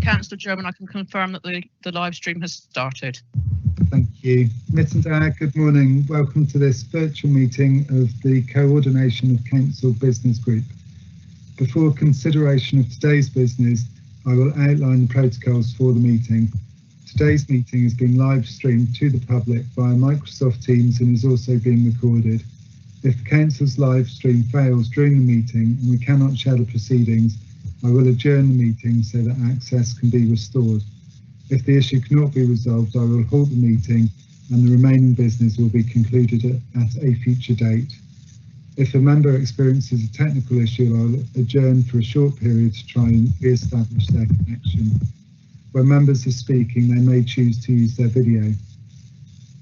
Councillor German, I can confirm that the live stream has started. Thank you. Mittendale, good morning. Welcome to this virtual meeting of the Coordination of Council Business Group. Before consideration of today's business, I will outline the protocols for the meeting. Today's meeting has been live streamed to the public via Microsoft Teams and is also being recorded. If the Council's live stream fails during the meeting and we cannot share the proceedings, I will adjourn the meeting so that access can be restored. If the issue cannot be resolved, I will halt the meeting and the remaining business will be concluded at a future date. If a member experiences a technical issue, I'll adjourn for a short period to try and re-establish their connection. When members are speaking, they may choose to use their video.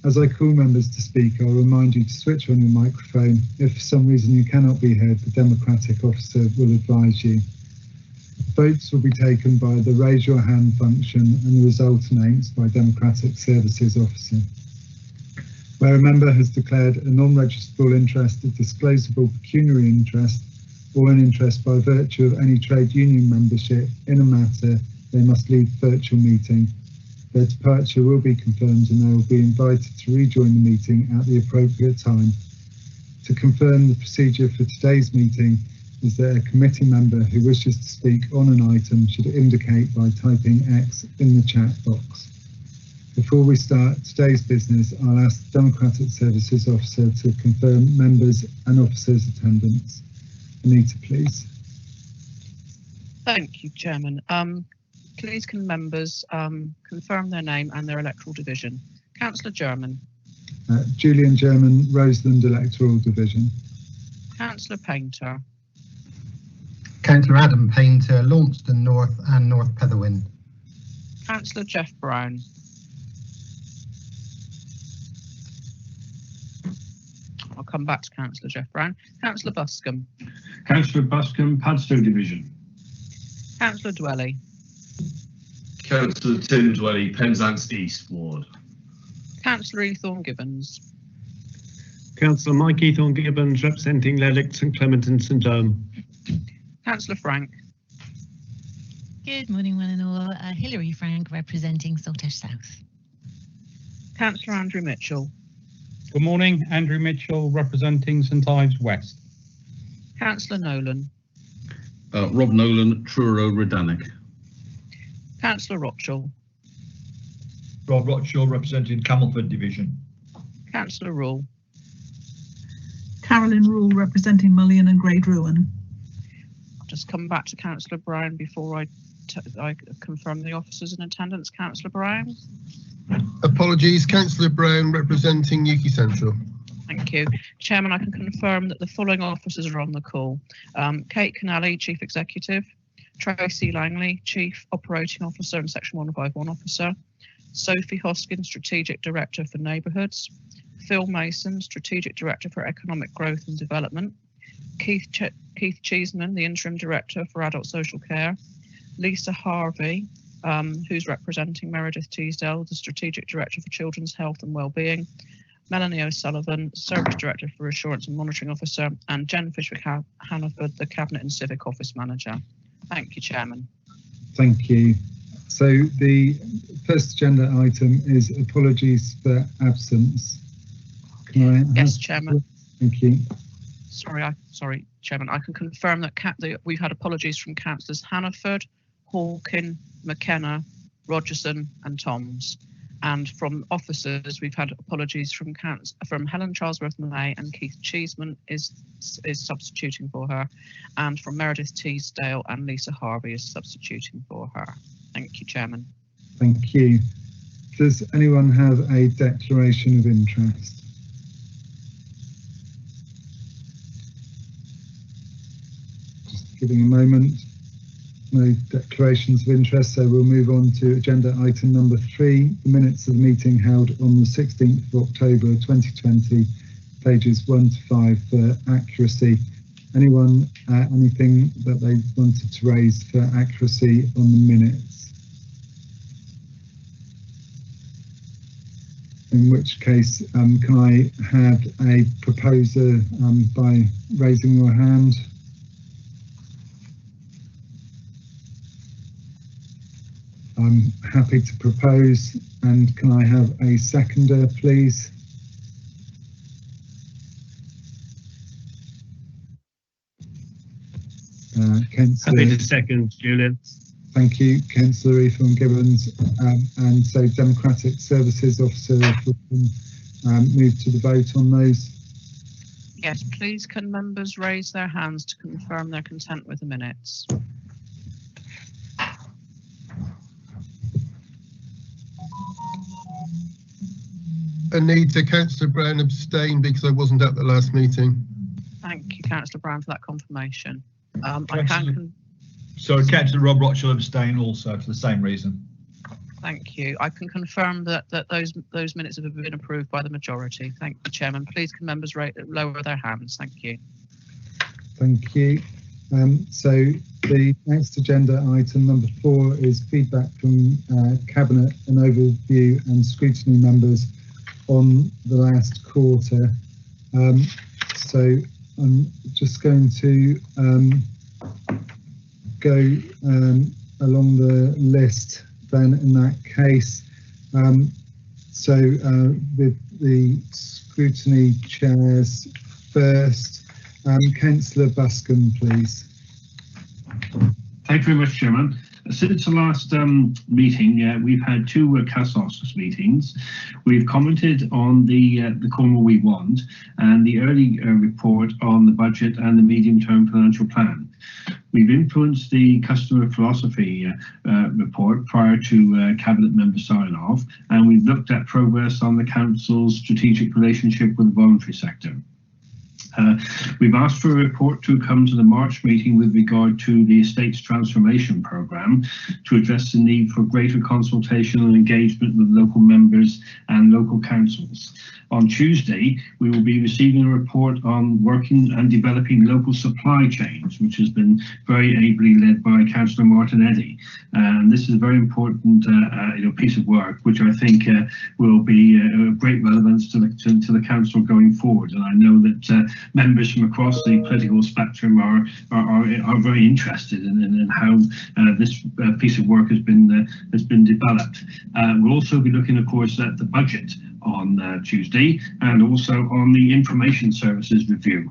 As I call members to speak, I'll remind you to switch on your microphone. If for some reason you cannot be heard, the Democratic officer will advise you. Votes will be taken by the raise your hand function and the result announced by Democratic Services Officer. Where a member has declared a non-registrable interest, a disclosable pecuniary interest, or an interest by virtue of any trade union membership in a matter, they must leave the virtual meeting. Their departure will be confirmed and they will be invited to rejoin the meeting at the appropriate time. To confirm the procedure for today's meeting, is that a committee member who wishes to speak on an item should indicate by typing X in the chat box. Before we start today's business, I'll ask the Democratic Services Officer to confirm members and officers' attendance. Anita, please. Thank you, Chairman. Please can members confirm their name and their electoral division. Councillor German. Julian German, Roseland Electoral Division. Councillor Painter. Councillor Adam Painter, Launceston North and North Petherwin. Councillor Jeff Brown. I'll come back to Councillor Jeff Brown. Councillor Buscombe. Councillor Buscombe, Padstow Division. Councillor Dwelly. Councillor Tim Dwelly, Penzance East Ward. Councillor Ethorne Gibbons. Councillor Mike Ethorne Gibbons, representing Lerwick, St Clement and St Owen. Councillor Frank. Good morning, one and all. Hilary Frank, representing Saltash South. Councillor Andrew Mitchell. Good morning, Andrew Mitchell, representing St Ives West. Councillor Nolan. Rob Nolan, Truro, Redanick. Councillor Rothschild. Rob Rothschild, representing Camelford Division. Councillor Rule. Carolyn Rule, representing Mullion and Great Ruin. I'll just come back to Councillor Brown before I confirm the officers in attendance. Councillor Brown. Apologies, Councillor Brown, representing Yuki Central. Thank you. Chairman, I can confirm that the following officers are on the call. Kate Canali, Chief Executive. Tracy Langley, Chief Operating Officer and Section 151 Officer. Sophie Hoskin, Strategic Director for Neighbourhoods. Phil Mason, Strategic Director for Economic Growth and Development. Keith Cheeseman, the Interim Director for Adult Social Care. Lisa Harvey, who's representing Meredith Teasdale, the Strategic Director for Children's Health and Wellbeing. Melanie O'Sullivan, Service Director for Assurance and Monitoring Officer. And Jen Fishwick-Hannaford, the Cabinet and Civic Office Manager. Thank you, Chairman. Thank you. So the first agenda item is apologies for absence. Can I? Yes, Chairman. Thank you. Sorry, Chairman. I can confirm that we've had apologies from Councillors Hannaford, Hawkin, McKenna, Rogerson and Toms. And from officers, we've had apologies from Helen Charlesworth-Millay, and Keith Cheeseman is substituting for her, and from Meredith Teasdale and Lisa Harvey is substituting for her. Thank you, Chairman. Thank you. Does anyone have a declaration of interest? Just giving a moment. No declarations of interest, so we'll move on to agenda item number 3, the minutes of the meeting held on the 16th of October 2020, pages 1 to 5 for accuracy. Anyone, anything that they wanted to raise for accuracy on the minutes? In which case, can I have a proposer by raising your hand? happy to propose, and can I have a seconder, please? Councillor. Happy to second, Julian. Thank you, Councillor Eathorne-Gibbons. And so Democratic Services Officer, if we can move to the vote on those. Yes, please can members raise their hands to confirm their content with the minutes? Anita, Councillor Brown abstained because I wasn't at the last meeting. Thank you, Councillor Brown, for that confirmation. Sorry, Councillor Rob Rothschild abstained also for the same reason. Thank you. I can confirm that those minutes have been approved by the majority. Thank you, Chairman. Please can members lower their hands. Thank you. Thank you. So the next agenda item, number 4, is feedback from Cabinet, an overview and scrutiny members on the last quarter. So I'm just going to go along the list then in that case. So with the scrutiny chairs first, Councillor Buscombe, please. Thank you very much, Chairman. Since the last meeting, we've had 2 CASOS meetings. We've commented on the Cornwall We Want and the early report on the budget and the medium-term financial plan. We've influenced the customer philosophy report prior to Cabinet member sign-off, and we've looked at progress on the Council's strategic relationship with the voluntary sector. We've asked for a report to come to the March meeting with regard to the Estates Transformation Programme to address the need for greater consultation and engagement with local members and local councils. On Tuesday, we will be receiving a report on working and developing local supply chains, which has been very ably led by Councillor Martinetti. And this is a very important piece of work, which I think will be of great relevance to the Council going forward. And I know that members from across the political spectrum are very interested in how this piece of work has been developed. We'll also be looking, of course, at the budget on Tuesday, and also on the information services review,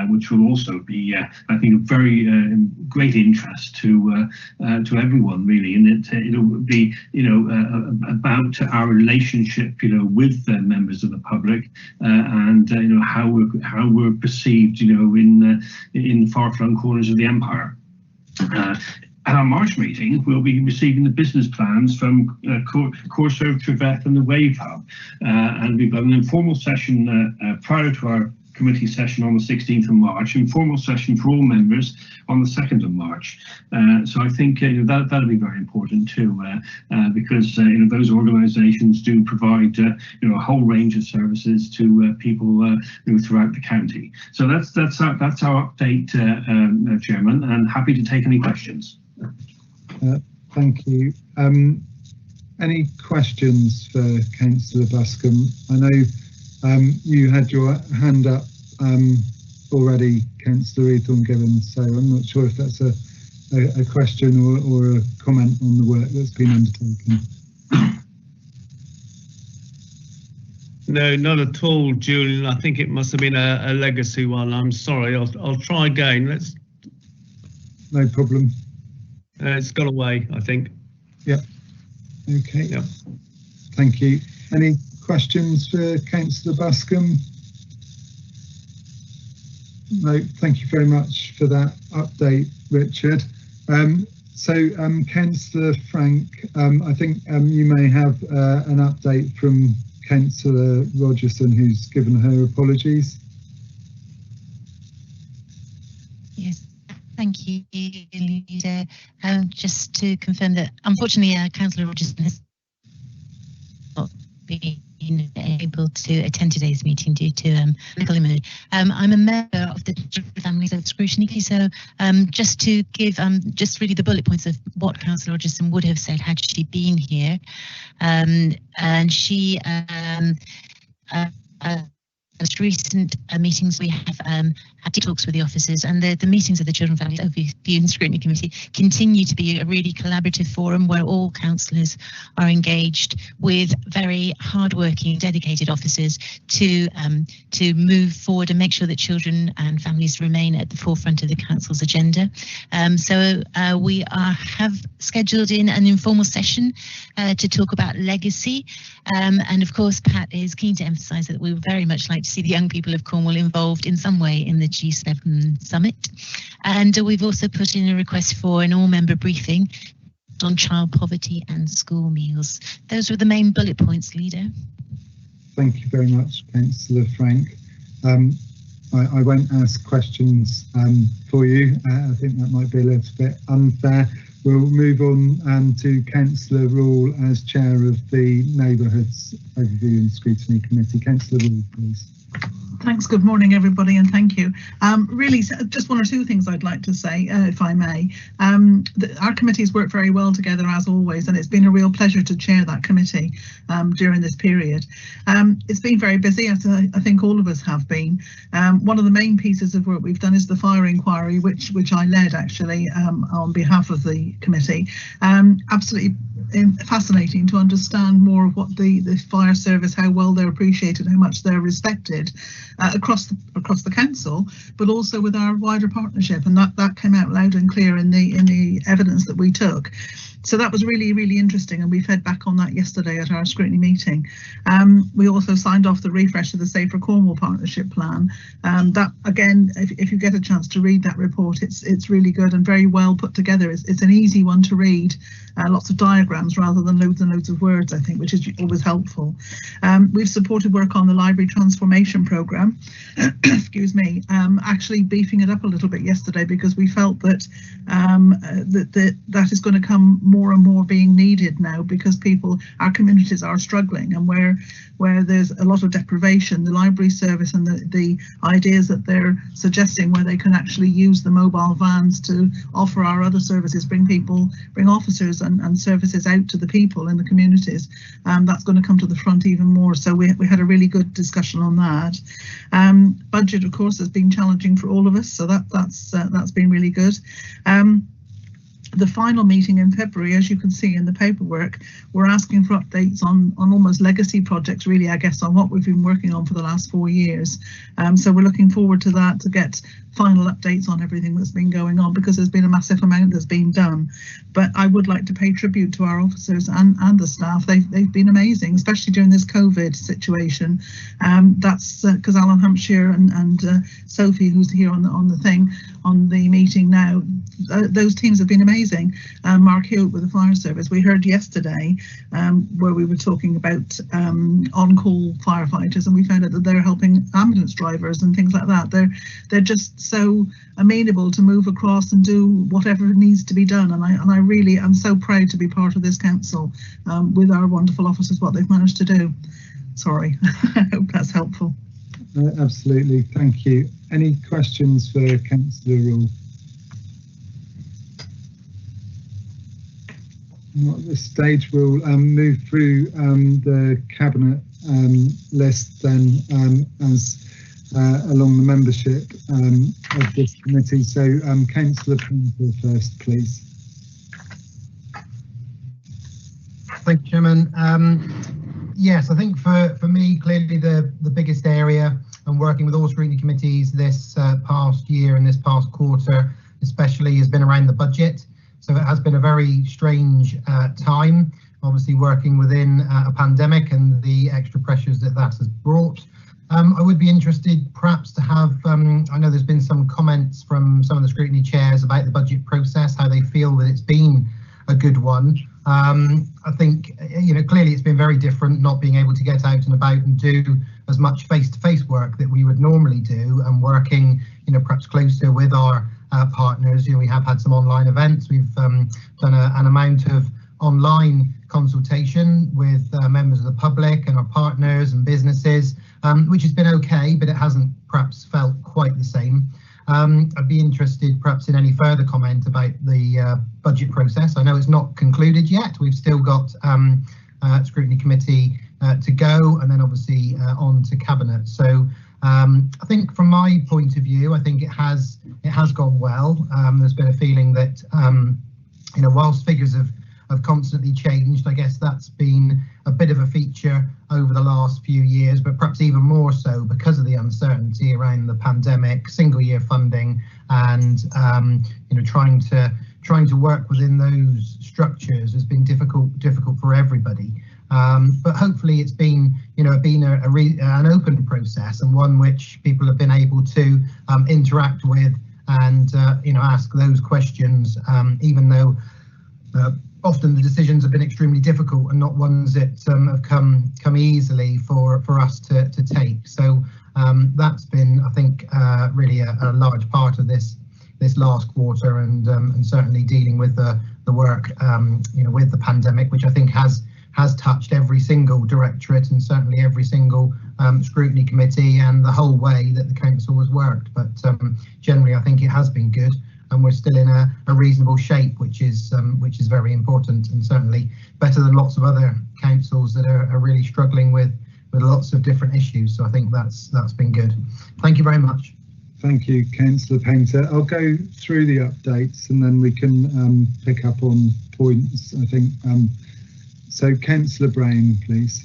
which will also be, I think, of very great interest to everyone, really. And it'll be, about our relationship, with members of the public, and how we're perceived, in the far-flung corners of the empire. At our March meeting, we'll be receiving the business plans from Corserve, Treveth and the Wave Hub. And we've got an informal session prior to our committee session on the 16th of March, informal session for all members on the 2nd of March. So I think that'll be very important too, because those organisations do provide a whole range of services to people throughout the county. So that's our update, Chairman, and happy to take any questions. Thank you. Any questions for Councillor Buscombe? I know you had your hand up already, Councillor Eathorne-Gibbons, so I'm not sure if that's a question or a comment on the work that's been undertaken. No, not at all, Julian. I think it must have been a legacy one. I'm sorry. I'll try again. No problem. It's gone away, I think. Yep. Okay. Yep. Thank you. Any questions for Councillor Buscombe? No, thank you very much for that update, Richard. So Councillor Frank, I think you may have an update from Councillor Rogerson, who's given her apologies. Yes. Thank you, Leader. Just to confirm that, unfortunately, Councillor Rogerson has not been able to attend today's meeting due to medical emergency. I'm a member of the Families of Scrutiny, so just to give just really the bullet points of what Councillor Rogerson would have said had she been here, and she most recent meetings, we have had talks with the officers, and the meetings of the Children, Families, Overview and Scrutiny Committee continue to be a really collaborative forum where all councillors are engaged with very hard-working, dedicated officers to move forward and make sure that children and families remain at the forefront of the council's agenda. So we have scheduled in an informal session to talk about legacy, and of course Pat is keen to emphasise that we would very much like to see the young people of Cornwall involved in some way in the G7 summit. And we've also put in a request for an all-member briefing on child poverty and school meals. Those were the main bullet points, Leader. Thank you very much, Councillor Frank. I won't ask questions for you. I think that might be a little bit unfair. We'll move on to Councillor Rule as Chair of the Neighbourhoods Overview and Scrutiny Committee. Councillor Rule, please. Thanks. Good morning, everybody, and thank you. Really, just one or two things I'd like to say, if I may. Our committees work very well together, as always, and it's been a real pleasure to chair that committee during this period. It's been very busy, as I think all of us have been. One of the main pieces of work we've done is the fire inquiry, which I led actually on behalf of the committee. Absolutely fascinating to understand more of what the fire service, how well they're appreciated, how much they're respected across the council, but also with our wider partnership, and that came out loud and clear in the evidence that we took. So that was really, really interesting, and we fed back on that yesterday at our scrutiny meeting. We also signed off the refresh of the Safer Cornwall Partnership Plan. That, again, if you get a chance to read that report, it's really good and very well put together. It's an easy one to read, lots of diagrams rather than loads and loads of words, I think, which is always helpful. We've supported work on the Library Transformation Programme, excuse me, actually beefing it up a little bit yesterday because we felt that that is going to come more and more being needed now, because our communities are struggling, and where there's a lot of deprivation, the library service and the ideas that they're suggesting where they can actually use the mobile vans to offer our other services, bring officers and services out to the people in the communities, that's going to come to the front even more. So we had a really good discussion on that. Budget, of course, has been challenging for all of us, so that's been really good. The final meeting in February, as you can see in the paperwork, we're asking for updates on almost legacy projects, really, I guess, on what we've been working on for the last 4 years. So we're looking forward to that, to get final updates on everything that's been going on, because there's been a massive amount that's been done. But I would like to pay tribute to our officers and the staff. They've been amazing, especially during this COVID situation. That's because Alan Hampshire and Sophie, who's here on the meeting now, those teams have been amazing. Mark Hewitt with the fire service. We heard yesterday where we were talking about on-call firefighters, and we found out that they're helping ambulance drivers and things like that. They're just so amenable to move across and do whatever needs to be done, and I really am so proud to be part of this council with our wonderful officers, what they've managed to do. Sorry, I hope that's helpful. Absolutely, thank you. Any questions for Councillor Rule? Not at this stage. We'll move through the cabinet list then as along the membership of this committee. So Councillor Pringle first, please. Thank you, Chairman. Yes, I think for me, clearly the biggest area, and working with all scrutiny committees this past year and this past quarter especially, has been around the budget. So it has been a very strange time, obviously working within a pandemic and the extra pressures that has brought. I would be interested perhaps to have, I know there's been some comments from some of the scrutiny chairs about the budget process, how they feel that it's been a good one. I think, clearly it's been very different not being able to get out and about and do as much face-to-face work that we would normally do, and working, perhaps closer with our partners. We have had some online events. We've done an amount of online consultation with members of the public and our partners and businesses, which has been okay, but it hasn't perhaps felt quite the same. I'd be interested perhaps in any further comment about the budget process. I know it's not concluded yet. We've still got scrutiny committee to go, and then obviously on to cabinet. So I think from my point of view, I think it has gone well. There's been a feeling that whilst figures have constantly changed, I guess that's been a bit of a feature over the last few years, but perhaps even more so because of the uncertainty around the pandemic, single year funding, and trying to work within those structures has been difficult for everybody. But hopefully it's been an open process, and one which people have been able to interact with and ask those questions, even though often the decisions have been extremely difficult and not ones that have come easily for us to take. So that's been, I think, really a large part of this last quarter, and certainly dealing with the work with the pandemic, which I think has touched every single directorate and certainly every single scrutiny committee and the whole way that the council has worked. But generally, I think it has been good, and we're still in a reasonable shape, which is very important, and certainly better than lots of other councils that are really struggling with lots of different issues. So I think that's been good. Thank you very much. Thank you, Councillor Painter. I'll go through the updates and then we can pick up on points, I think. So Councillor Brain, please.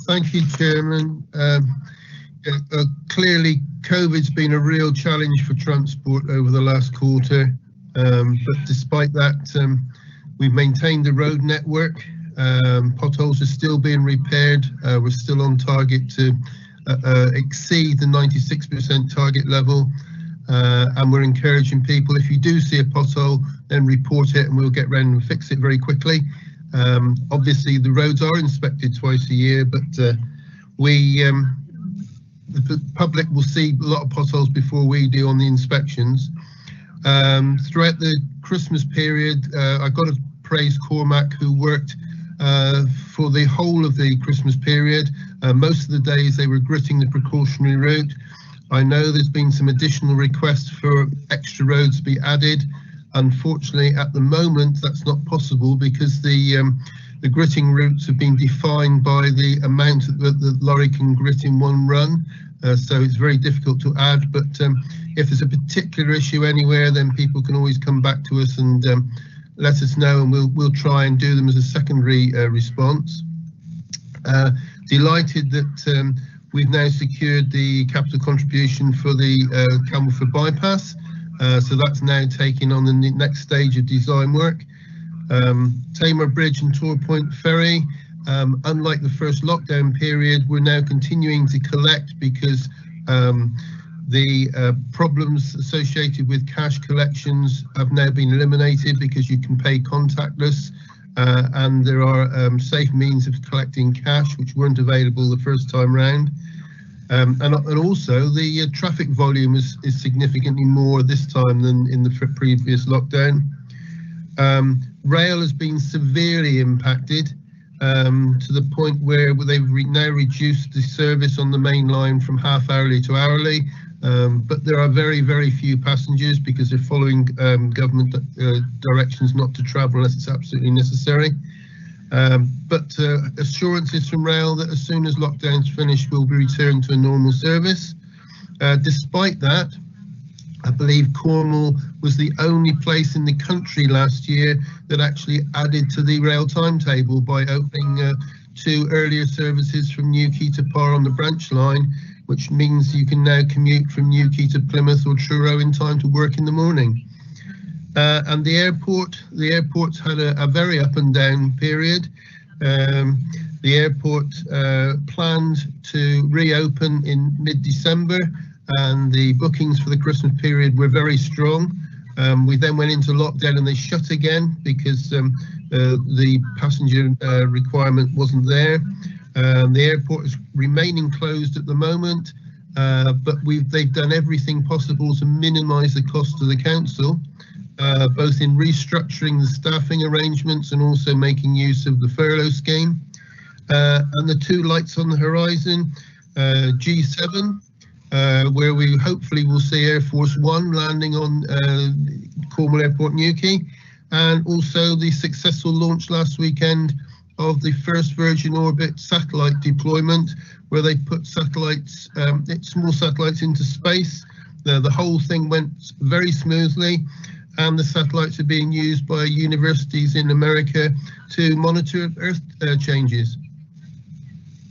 Thank you, Chairman. Clearly, COVID's been a real challenge for transport over the last quarter, but despite that, we've maintained the road network. Potholes are still being repaired. We're still on target to exceed the 96% target level, and we're encouraging people, if you do see a pothole, then report it and we'll get round and fix it very quickly. Obviously the roads are inspected twice a year, but the public will see a lot of potholes before we do on the inspections. Throughout the Christmas period, I've got to praise Cormac, who worked for the whole of the Christmas period. Most of the days they were gritting the precautionary route. I know there's been some additional requests for extra roads to be added. Unfortunately, at the moment, that's not possible because the gritting routes have been defined by the amount that the lorry can grit in one run. So it's very difficult to add, but if there's a particular issue anywhere, then people can always come back to us and let us know, and we'll try and do them as a secondary response. Delighted that we've now secured the capital contribution for the Campbellford bypass, so that's now taking on the next stage of design work. Tamar Bridge and Tor Point Ferry, unlike the first lockdown period, we're now continuing to collect because the problems associated with cash collections have now been eliminated because you can pay contactless, and there are safe means of collecting cash which weren't available the first time round. And also the traffic volume is significantly more this time than in the previous lockdown. Rail has been severely impacted to the point where they've now reduced the service on the main line from half hourly to hourly, but there are very, very few passengers because they're following government directions not to travel unless it's absolutely necessary. But assurances from rail that as soon as lockdown's finished, we'll be returned to a normal service. Despite that, I believe Cornwall was the only place in the country last year that actually added to the rail timetable by opening 2 earlier services from Newquay to Par on the branch line, which means you can now commute from Newquay to Plymouth or Truro in time to work in the morning. And the airport's had a very up and down period. The airport planned to reopen in mid-December, and the bookings for the Christmas period were very strong. We then went into lockdown and they shut again because the passenger requirement wasn't there. The airport is remaining closed at the moment, but they've done everything possible to minimise the cost to the council, both in restructuring the staffing arrangements and also making use of the furlough scheme. And the 2 lights on the horizon, G7, where we hopefully will see Air Force One landing on Cornwall Airport Newquay, and also the successful launch last weekend of the first Virgin Orbit satellite deployment, where they put satellites, small satellites into space. The whole thing went very smoothly, and the satellites are being used by universities in America to monitor Earth changes.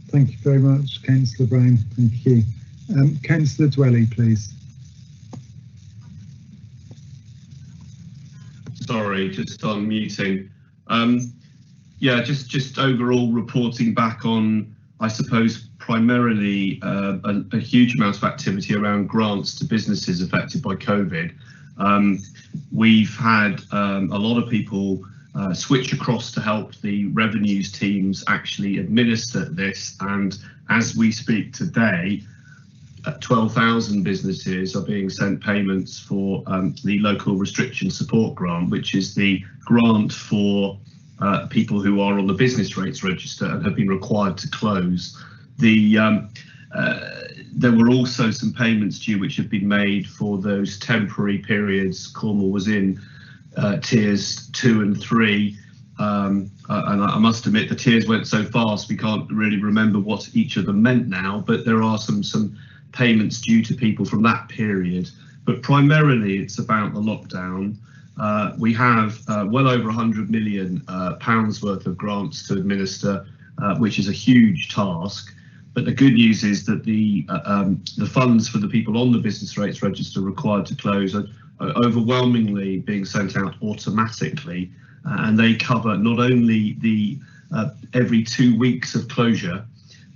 Thank you very much, Councillor Brown. Thank you. Councillor Dwelly, please. Sorry, just on muting. Yeah, just overall reporting back on, I suppose, primarily a huge amount of activity around grants to businesses affected by COVID. We've had a lot of people switch across to help the revenues teams actually administer this, and as we speak today, 12,000 businesses are being sent payments for the local restriction support grant, which is the grant for people who are on the business rates register and have been required to close. There were also some payments due which have been made for those temporary periods Cornwall was in tiers 2 and 3, and I must admit the tiers went so fast we can't really remember what each of them meant now, but there are some payments due to people from that period. But primarily it's about the lockdown. We have well over £100 million worth of grants to administer, which is a huge task. But the good news is that the funds for the people on the business rates register required to close are overwhelmingly being sent out automatically, and they cover not only the every 2 weeks of closure,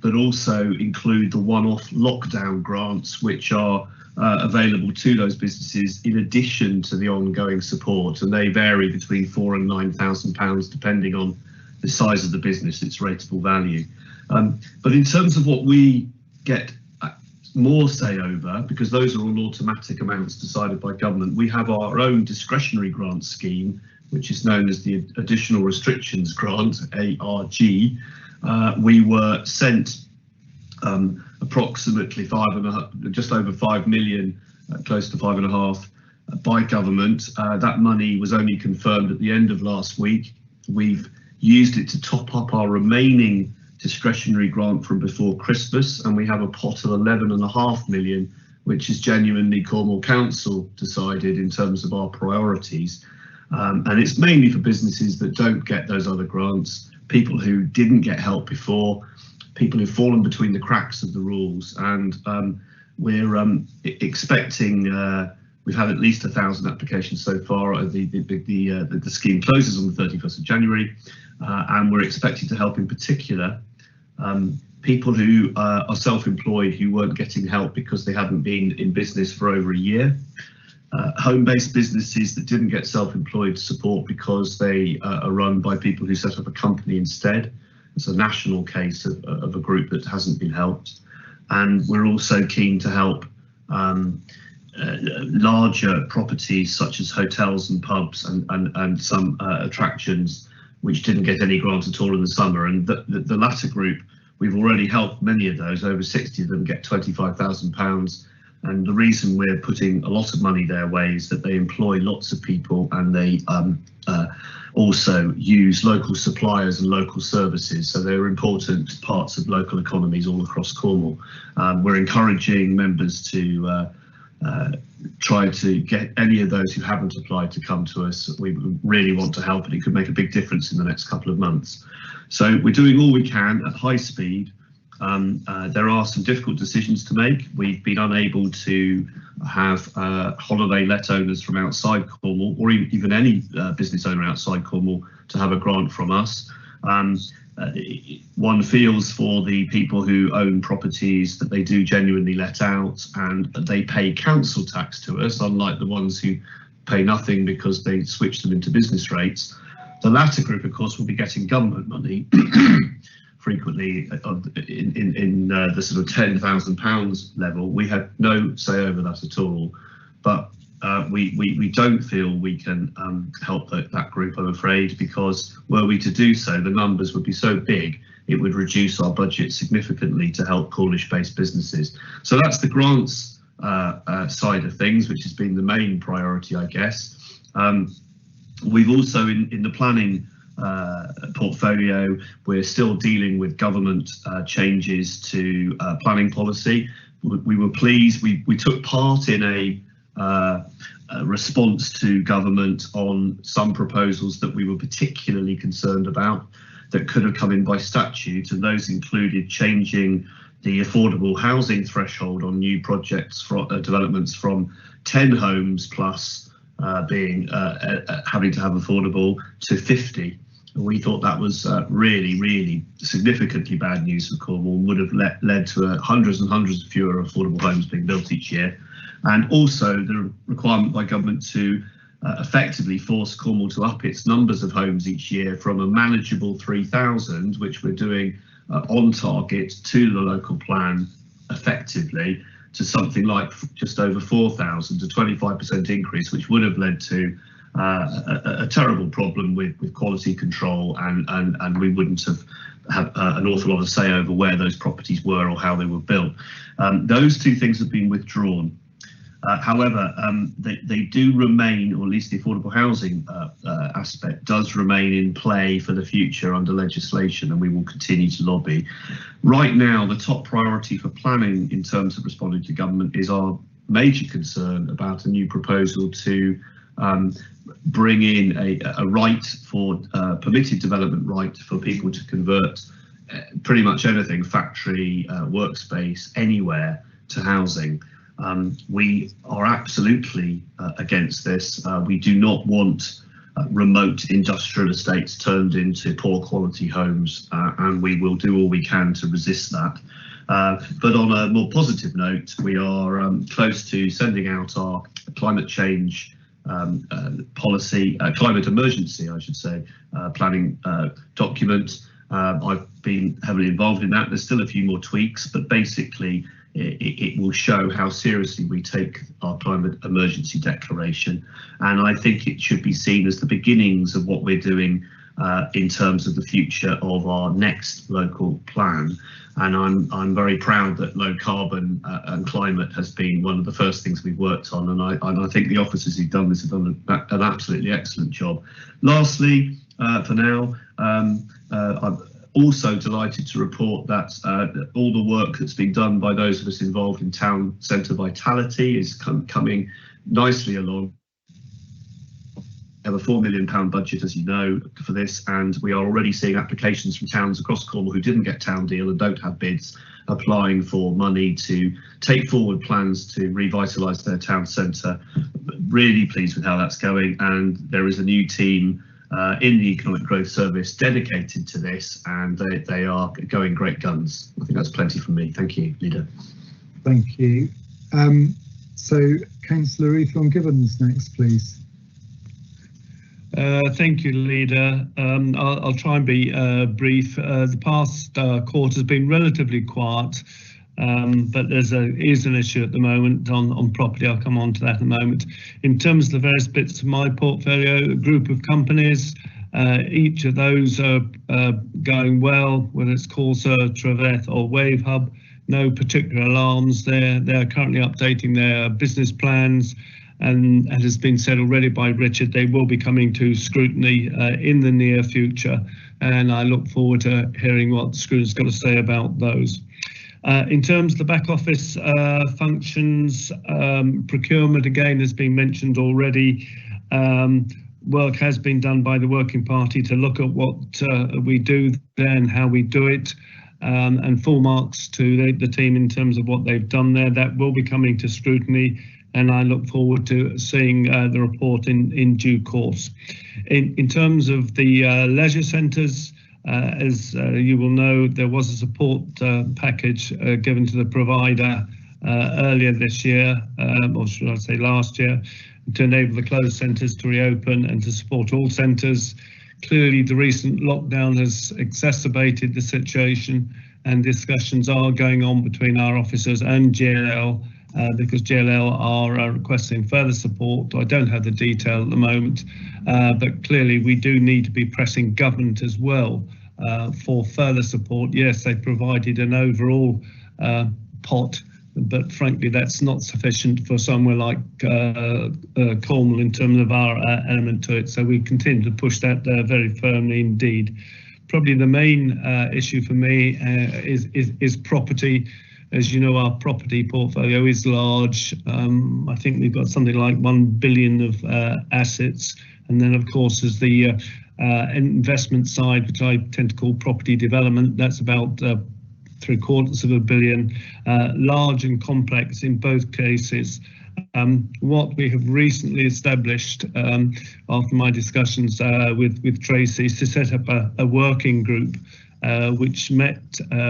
but also include the one-off lockdown grants, which are available to those businesses in addition to the ongoing support, and they vary between £4,000 and £9,000 depending on the size of the business, its rateable value. But in terms of what we get more say over, because those are all automatic amounts decided by government, we have our own discretionary grant scheme, which is known as the Additional Restrictions Grant, ARG. We were sent approximately just over 5 million, close to 5.5, by government. That money was only confirmed at the end of last week. We've used it to top up our remaining discretionary grant from before Christmas, and we have a pot of 11.5 million, which is genuinely Cornwall Council decided in terms of our priorities. And it's mainly for businesses that don't get those other grants, people who didn't get help before, people who've fallen between the cracks of the rules. And we're expecting, we've had at least 1,000 applications so far. The scheme closes on the 31st of January, and we're expecting to help in particular people who are self-employed who weren't getting help because they hadn't been in business for over a year. Home-based businesses that didn't get self-employed support because they are run by people who set up a company instead. It's a national case of a group that hasn't been helped. And we're also keen to help larger properties such as hotels and pubs and some attractions which didn't get any grant at all in the summer. And the latter group, we've already helped many of those. Over 60 of them get £25,000. And the reason we're putting a lot of money their way is that they employ lots of people, and they also use local suppliers and local services. So they're important parts of local economies all across Cornwall. We're encouraging members to try to get any of those who haven't applied to come to us. We really want to help, and it could make a big difference in the next couple of months. So we're doing all we can at high speed. There are some difficult decisions to make. We've been unable to have holiday let owners from outside Cornwall, or even any business owner outside Cornwall, to have a grant from us. One feels for the people who own properties that they do genuinely let out, and they pay council tax to us, unlike the ones who pay nothing because they switch them into business rates. The latter group, of course, will be getting government money. Frequently in the sort of £10,000 level. We had no say over that at all, but we don't feel we can help that group, I'm afraid, because were we to do so, the numbers would be so big it would reduce our budget significantly to help Cornish-based businesses. So that's the grants side of things, which has been the main priority, I guess. We've also in the planning portfolio. We're still dealing with government changes to planning policy. We were pleased. We took part in a response to government on some proposals that we were particularly concerned about that could have come in by statute, and those included changing the affordable housing threshold on new projects for developments from 10 homes plus being having to have affordable to 50. We thought that was really significantly bad news for Cornwall, and would have led to hundreds and hundreds of fewer affordable homes being built each year. And also the requirement by government to effectively force Cornwall to up its numbers of homes each year from a manageable 3,000, which we're doing on target to the local plan effectively, to something like just over 4,000, a 25% increase, which would have led to a terrible problem with quality control, and we wouldn't have had an awful lot of say over where those properties were or how they were built. Those two things have been withdrawn. However, they do remain, or at least the affordable housing aspect does remain in play for the future under legislation, and we will continue to lobby. Right now, the top priority for planning in terms of responding to government is our major concern about a new proposal to bring in a right for permitted development right for people to convert pretty much anything, factory, workspace, anywhere, to housing. We are absolutely against this. We do not want remote industrial estates turned into poor quality homes, and we will do all we can to resist that. But on a more positive note, we are close to sending out our climate change policy, climate emergency, I should say, planning document. I've been heavily involved in that. There's still a few more tweaks, but basically it will show how seriously we take our climate emergency declaration. And I think it should be seen as the beginnings of what we're doing in terms of the future of our next local plan. And I'm very proud that low carbon and climate has been one of the first things we've worked on, and I think the officers who've done this have done an absolutely excellent job. Lastly, for now, I'm also delighted to report that all the work that's been done by those of us involved in town centre vitality is coming nicely along. We have a £4 million budget, as you know, for this, and we are already seeing applications from towns across Cornwall who didn't get town deal and don't have bids, applying for money to take forward plans to revitalise their town centre. Really pleased with how that's going, and there is a new team in the Economic Growth Service dedicated to this, and they are going great guns. I think that's plenty from me. Thank you, Leader. Thank you. So Councillor Eathorne-Gibbons next, please. Thank you, Leader. I'll try and be brief. The past quarter has been relatively quiet, but is an issue at the moment on property. I'll come on to that in a moment. In terms of the various bits of my portfolio, a group of companies, each of those are going well, whether it's Corsa, Treveth or Wave Hub. No particular alarms there. They're currently updating their business plans. And as has been said already by Richard, they will be coming to scrutiny in the near future, and I look forward to hearing what the scrutiny's got to say about those. In terms of the back office functions, procurement again has been mentioned already. Work has been done by the Working Party to look at what we do there and how we do it, and full marks to the team in terms of what they've done there. That will be coming to scrutiny, and I look forward to seeing the report in due course. In terms of the leisure centres, as you will know, there was a support package given to the provider earlier this year, or should I say last year, to enable the closed centres to reopen and to support all centres. Clearly, the recent lockdown has exacerbated the situation, and discussions are going on between our officers and GLL, because GLL are requesting further support. I don't have the detail at the moment, but clearly we do need to be pressing government as well for further support. Yes, they provided an overall pot but frankly, that's not sufficient for somewhere like Cornwall in terms of our element to it. So we continue to push that very firmly indeed. Probably the main issue for me is property. As you know, our property portfolio is large. I think we've got something like 1 billion of assets. And then, of course, there's the investment side, which I tend to call property development. That's about 750 million, large and complex in both cases. What we have recently established after my discussions with Tracy is to set up a working group which met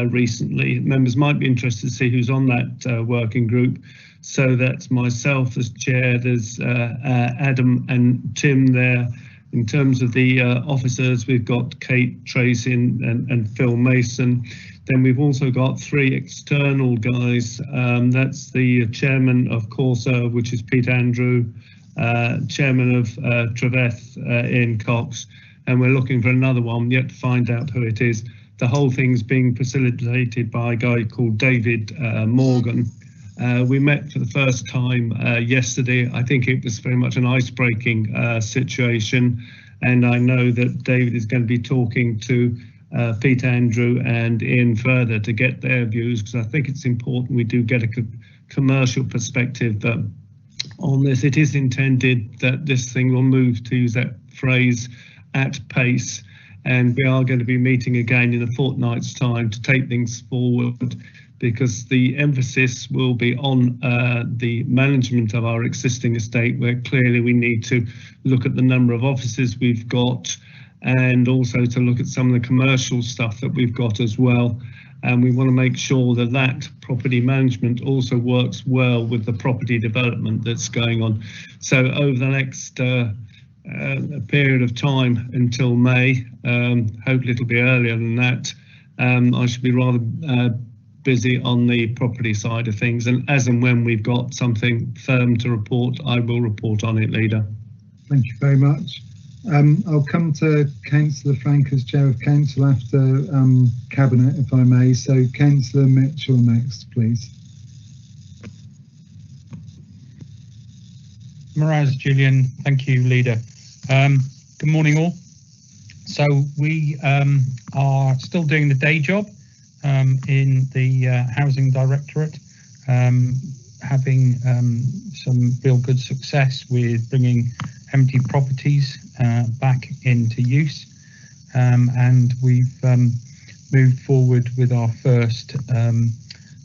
recently. Members might be interested to see who's on that working group. So that's myself as chair, there's Adam and Tim there. In terms of the officers, we've got Kate, Tracy and Phil Mason. Then we've also got 3 external guys. That's the chairman of Corsa, which is Pete Andrew, chairman of Treveth, Ian Cox, and we're looking for another one, yet to find out who it is. The whole thing's being facilitated by a guy called David Morgan. We met for the first time yesterday. I think it was very much an ice-breaking situation, and I know that David is going to be talking to Pete Andrew and Ian further to get their views, because I think it's important we do get a commercial perspective on this. It is intended that this thing will move, to use that phrase, at pace, and we are going to be meeting again in a fortnight's time to take things forward, because the emphasis will be on the management of our existing estate, where clearly we need to look at the number of offices we've got, and also to look at some of the commercial stuff that we've got as well. And we want to make sure that that property management also works well with the property development that's going on. So over the next period of time until May, hopefully it'll be earlier than that, I should be rather busy on the property side of things. And as and when we've got something firm to report, I will report on it, Leader. Thank you very much. I'll come to Councillor Frank as Chair of Council after Cabinet, if I may. So Councillor Mitchell next, please. Miraz, Julian, thank you, Leader. Good morning, all. So we are still doing the day job in the Housing Directorate, having some real good success with bringing empty properties back into use, and we've moved forward with our first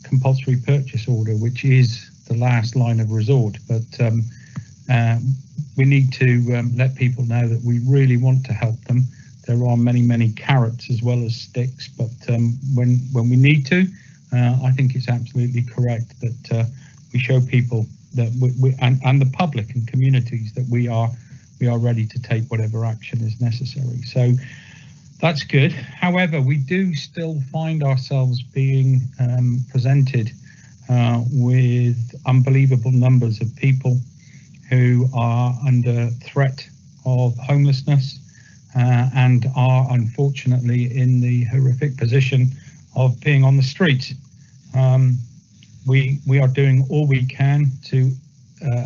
compulsory purchase order, which is the last line of resort. But we need to let people know that we really want to help them. There are many carrots as well as sticks, but when we need to, I think it's absolutely correct that we show people that we and the public and communities that we are ready to take whatever action is necessary. So that's good. However, we do still find ourselves being presented with unbelievable numbers of people who are under threat of homelessness and are unfortunately in the horrific position of being on the streets. We are doing all we can to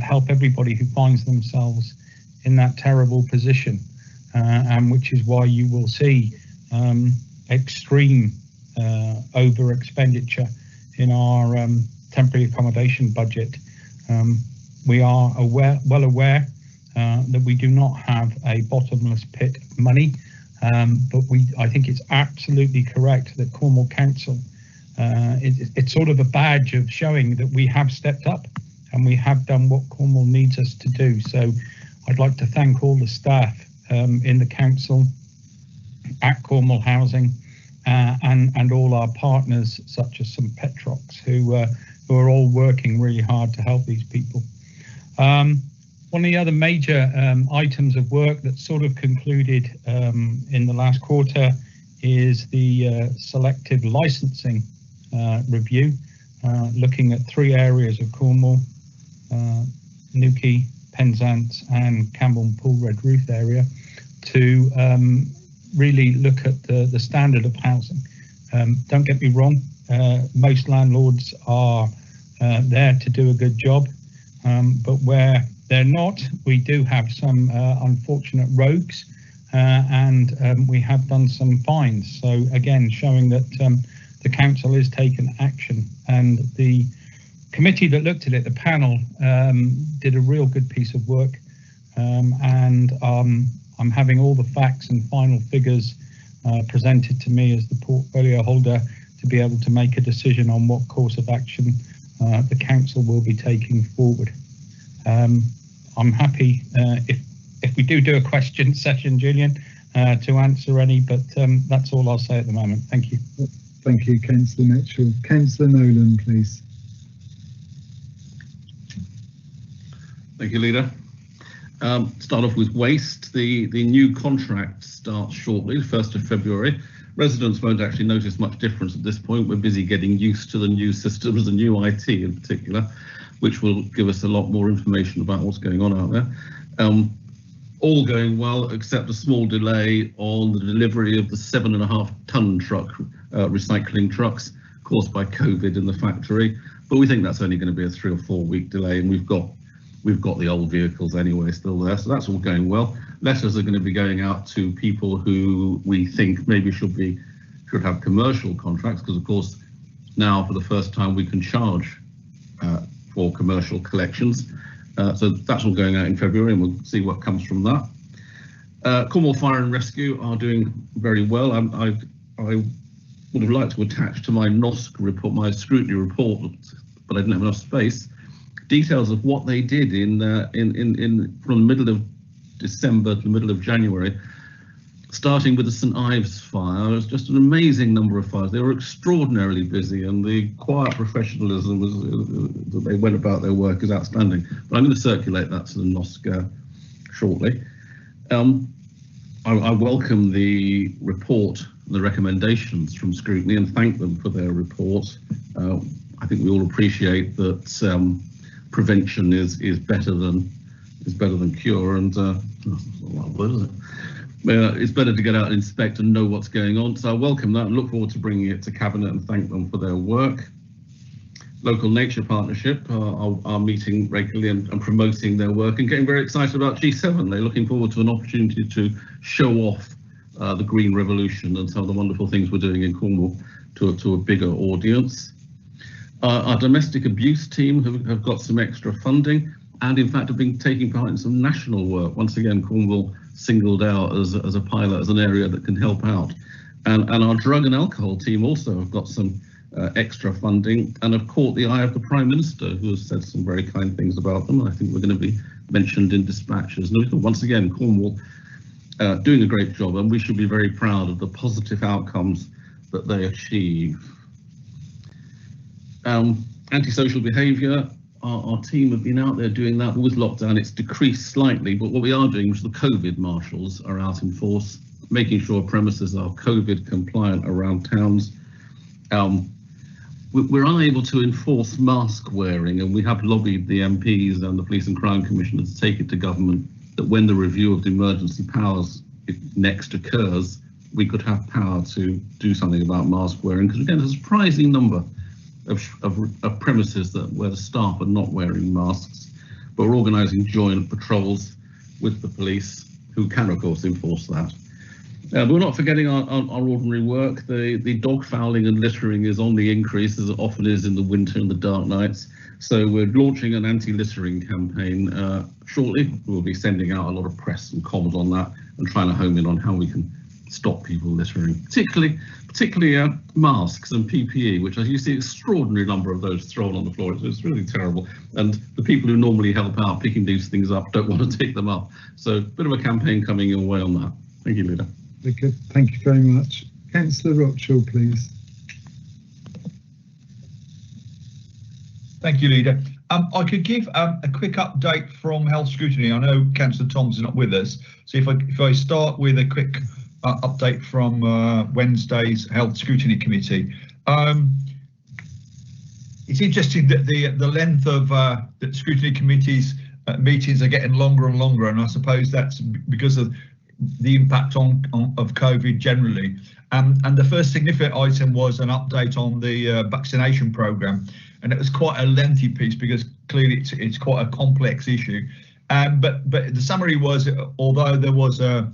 help everybody who finds themselves in that terrible position, and which is why you will see extreme over expenditure in our temporary accommodation budget. We are well aware that we do not have a bottomless pit of money, but I think it's absolutely correct that Cornwall Council, it's sort of a badge of showing that we have stepped up and we have done what Cornwall needs us to do. So I'd like to thank all the staff in the council, at Cornwall Housing, and all our partners such as St Petrox, who are all working really hard to help these people. One of the other major items of work that sort of concluded in the last quarter is the selective licensing review, looking at 3 areas of Cornwall, Newquay, Penzance and Campbell and Pool Red Roof area, to really look at the standard of housing. Don't get me wrong, most landlords are there to do a good job, but where they're not, we do have some unfortunate rogues, and we have done some fines. So again, showing that the council is taking action, and the committee that looked at it, the panel, did a real good piece of work, and I'm having all the facts and final figures presented to me as the portfolio holder to be able to make a decision on what course of action the council will be taking forward. I'm happy if we do a question session, Julian, to answer any, but that's all I'll say at the moment. Thank you. Thank you, Councillor Mitchell. Councillor Nolan, please. Thank you, Leader. Start off with waste. The new contract starts shortly, the 1st of February. Residents won't actually notice much difference at this point. We're busy getting used to the new systems, the new IT in particular, which will give us a lot more information about what's going on out there. All going well, except a small delay on the delivery of the 7.5-ton truck, recycling trucks, caused by COVID in the factory. But we think that's only going to be a 3 or 4 week delay, and we've got the old vehicles anyway still there, so that's all going well. Letters are going to be going out to people who we think maybe should have commercial contracts, because of course now for the first time we can charge for commercial collections. So that's all going out in February, and we'll see what comes from that. Cornwall Fire and Rescue are doing very well. I would have liked to attach to my NOSC report, my scrutiny report, but I didn't have enough space, details of what they did from the middle of December to the middle of January, starting with the St Ives fire. It was just an amazing number of fires. They were extraordinarily busy, and the quiet professionalism that they went about their work is outstanding. But I'm going to circulate that to the NOSC shortly. I welcome the report, the recommendations from scrutiny, and thank them for their report. I think we all appreciate that prevention is better than cure, and what is it? It's better to get out and inspect and know what's going on. So I welcome that and look forward to bringing it to Cabinet and thank them for their work. Local Nature Partnership are meeting regularly and promoting their work and getting very excited about G7. They're looking forward to an opportunity to show off the green revolution and some of the wonderful things we're doing in Cornwall to a bigger audience. Our domestic abuse team have got some extra funding, and in fact have been taking part in some national work. Once again, Cornwall singled out as a pilot, as an area that can help out. And our drug and alcohol team also have got some extra funding and have caught the eye of the Prime Minister, who has said some very kind things about them. I think we're going to be mentioned in dispatches. And once again, Cornwall doing a great job, and we should be very proud of the positive outcomes that they achieve. Antisocial behaviour, our team have been out there doing that. With lockdown, it's decreased slightly, but what we are doing is the COVID marshals are out in force, making sure premises are COVID compliant around towns. We're unable to enforce mask wearing, and we have lobbied the MPs and the Police and Crime Commissioner to take it to government that when the review of the emergency powers next occurs, we could have power to do something about mask wearing, because again, there's a surprising number of premises where the staff are not wearing masks, but we're organising joint patrols with the police, who can of course enforce that. But we're not forgetting our ordinary work. The dog fouling and littering is on the increase, as it often is in the winter and the dark nights. So we're launching an anti-littering campaign shortly. We'll be sending out a lot of press and comms on that and trying to home in on how we can stop people littering, particularly masks and PPE, which you see extraordinary number of those thrown on the floor. It's really terrible, and the people who normally help out picking these things up don't want to take them up. So a bit of a campaign coming your way on that. Thank you, Leader. Very good. Thank you very much. Councillor Rothschild, please. Thank you, Leader. I could give a quick update from Health Scrutiny. I know Councillor Tom's not with us, so if I start with a quick update from Wednesday's Health Scrutiny Committee. It's interesting that the length of the Scrutiny Committee's meetings are getting longer and longer, and I suppose that's because of the impact of COVID generally. And the first significant item was an update on the vaccination programme, and it was quite a lengthy piece because clearly it's quite a complex issue. But the summary was, although there was a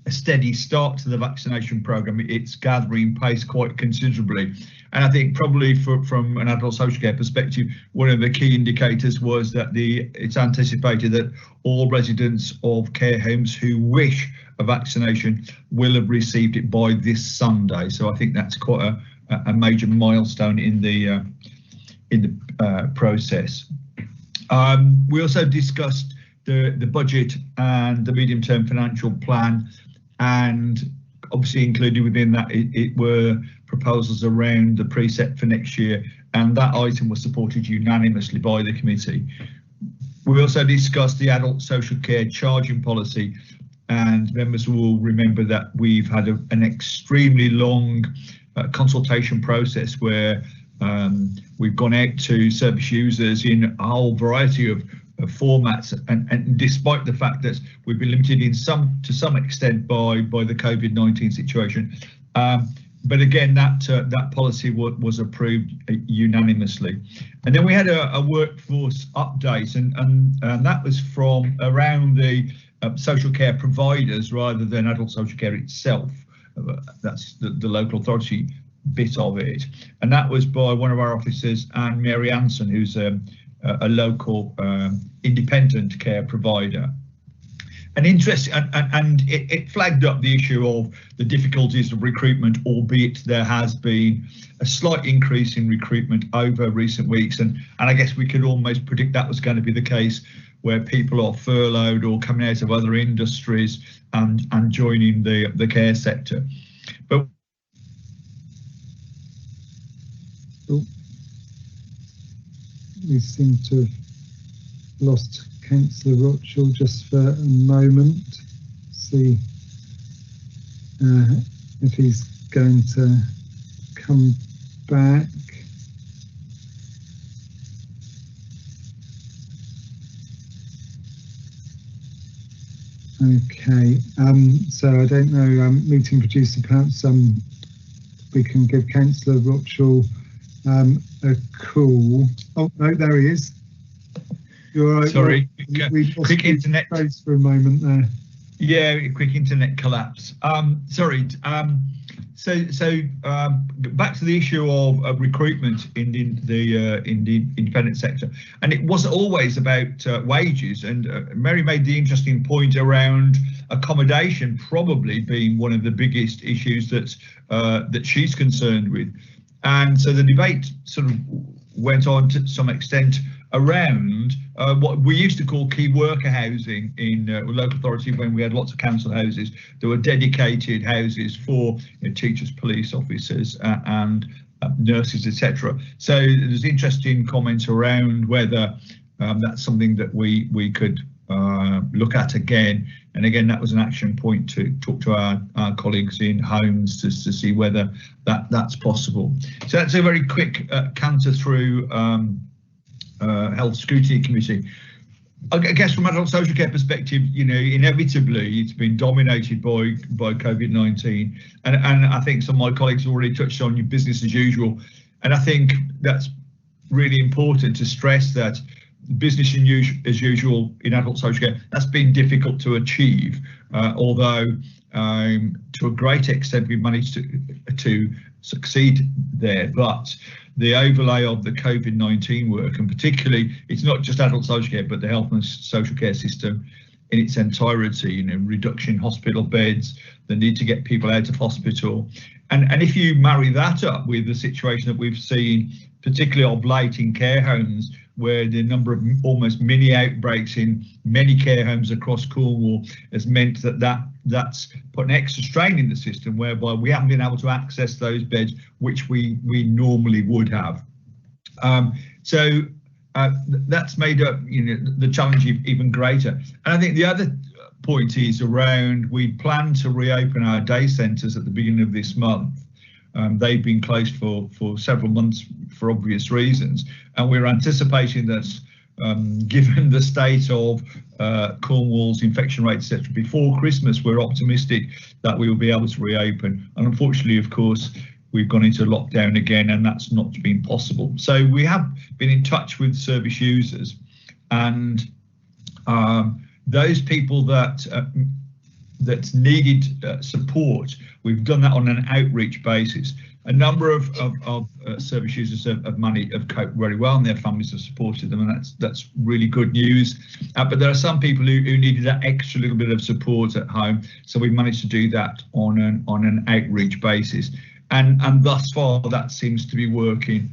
steady start to the vaccination programme, it's gathering pace quite considerably. And I think probably from an adult social care perspective, one of the key indicators was that it's anticipated that all residents of care homes who wish a vaccination will have received it by this Sunday. So I think that's quite a major milestone in the process. We also discussed the budget and the medium-term financial plan, and obviously included within that it were proposals around the precept for next year, and that item was supported unanimously by the committee. We also discussed the adult social care charging policy, and members will remember that we've had an extremely long consultation process where we've gone out to service users in a whole variety of formats, and despite the fact that we've been limited to some extent by the COVID-19 situation, but again that policy was approved unanimously. And then we had a workforce update, and that was from around the social care providers rather than adult social care itself. That's the local authority bit of it, and that was by one of our officers, Anne Mary Anson, who's a local independent care provider. And it flagged up the issue of the difficulties of recruitment, albeit there has been a slight increase in recruitment over recent weeks, and I guess we could almost predict that was going to be the case, where people are furloughed or coming out of other industries and joining the care sector. But we seem to have lost Councillor Rothschild just for a moment. See if he's going to come back. Okay, so I don't know, meeting producer, perhaps we can give Councillor Rothschild a call. Oh no, there he is. You're right. Sorry, we quick internet for a moment there. Yeah, quick internet collapse. Sorry. So back to the issue of recruitment in the independent sector, and it wasn't always about wages. And Mary made the interesting point around accommodation probably being one of the biggest issues that she's concerned with. And so the debate sort of went on to some extent around what we used to call key worker housing in local authority. When we had lots of council houses, there were dedicated houses for teachers, police officers and nurses, etc. So there's interesting comments around whether that's something that we could look at again. And again, that was an action point to talk to our colleagues in homes to see whether that's possible. So that's a very quick canter through Health Scrutiny Committee. I guess from an adult social care perspective, inevitably it's been dominated by COVID-19, and I think some of my colleagues have already touched on your business as usual, and I think that's really important to stress that business as usual in adult social care, that's been difficult to achieve, although to a great extent we've managed to succeed there. But the overlay of the COVID-19 work, and particularly it's not just adult social care but the health and social care system in its entirety, reduction in hospital beds, the need to get people out of hospital, and if you marry that up with the situation that we've seen particularly of late in care homes, where the number of almost mini outbreaks in many care homes across Cornwall has meant that's put an extra strain in the system, whereby we haven't been able to access those beds which we normally would have. So that's made up the challenge even greater. And I think the other point is around, we plan to reopen our day centres at the beginning of this month. They've been closed for several months for obvious reasons, and we're anticipating that given the state of Cornwall's infection rate, etc., before Christmas, we're optimistic that we will be able to reopen. And unfortunately, of course, we've gone into lockdown again, and that's not been possible. So we have been in touch with service users, and those people that needed support, we've done that on an outreach basis. A number of service users have coped very well, and their families have supported them, and that's really good news. But there are some people who needed that extra little bit of support at home, so we've managed to do that on an outreach basis, and thus far that seems to be working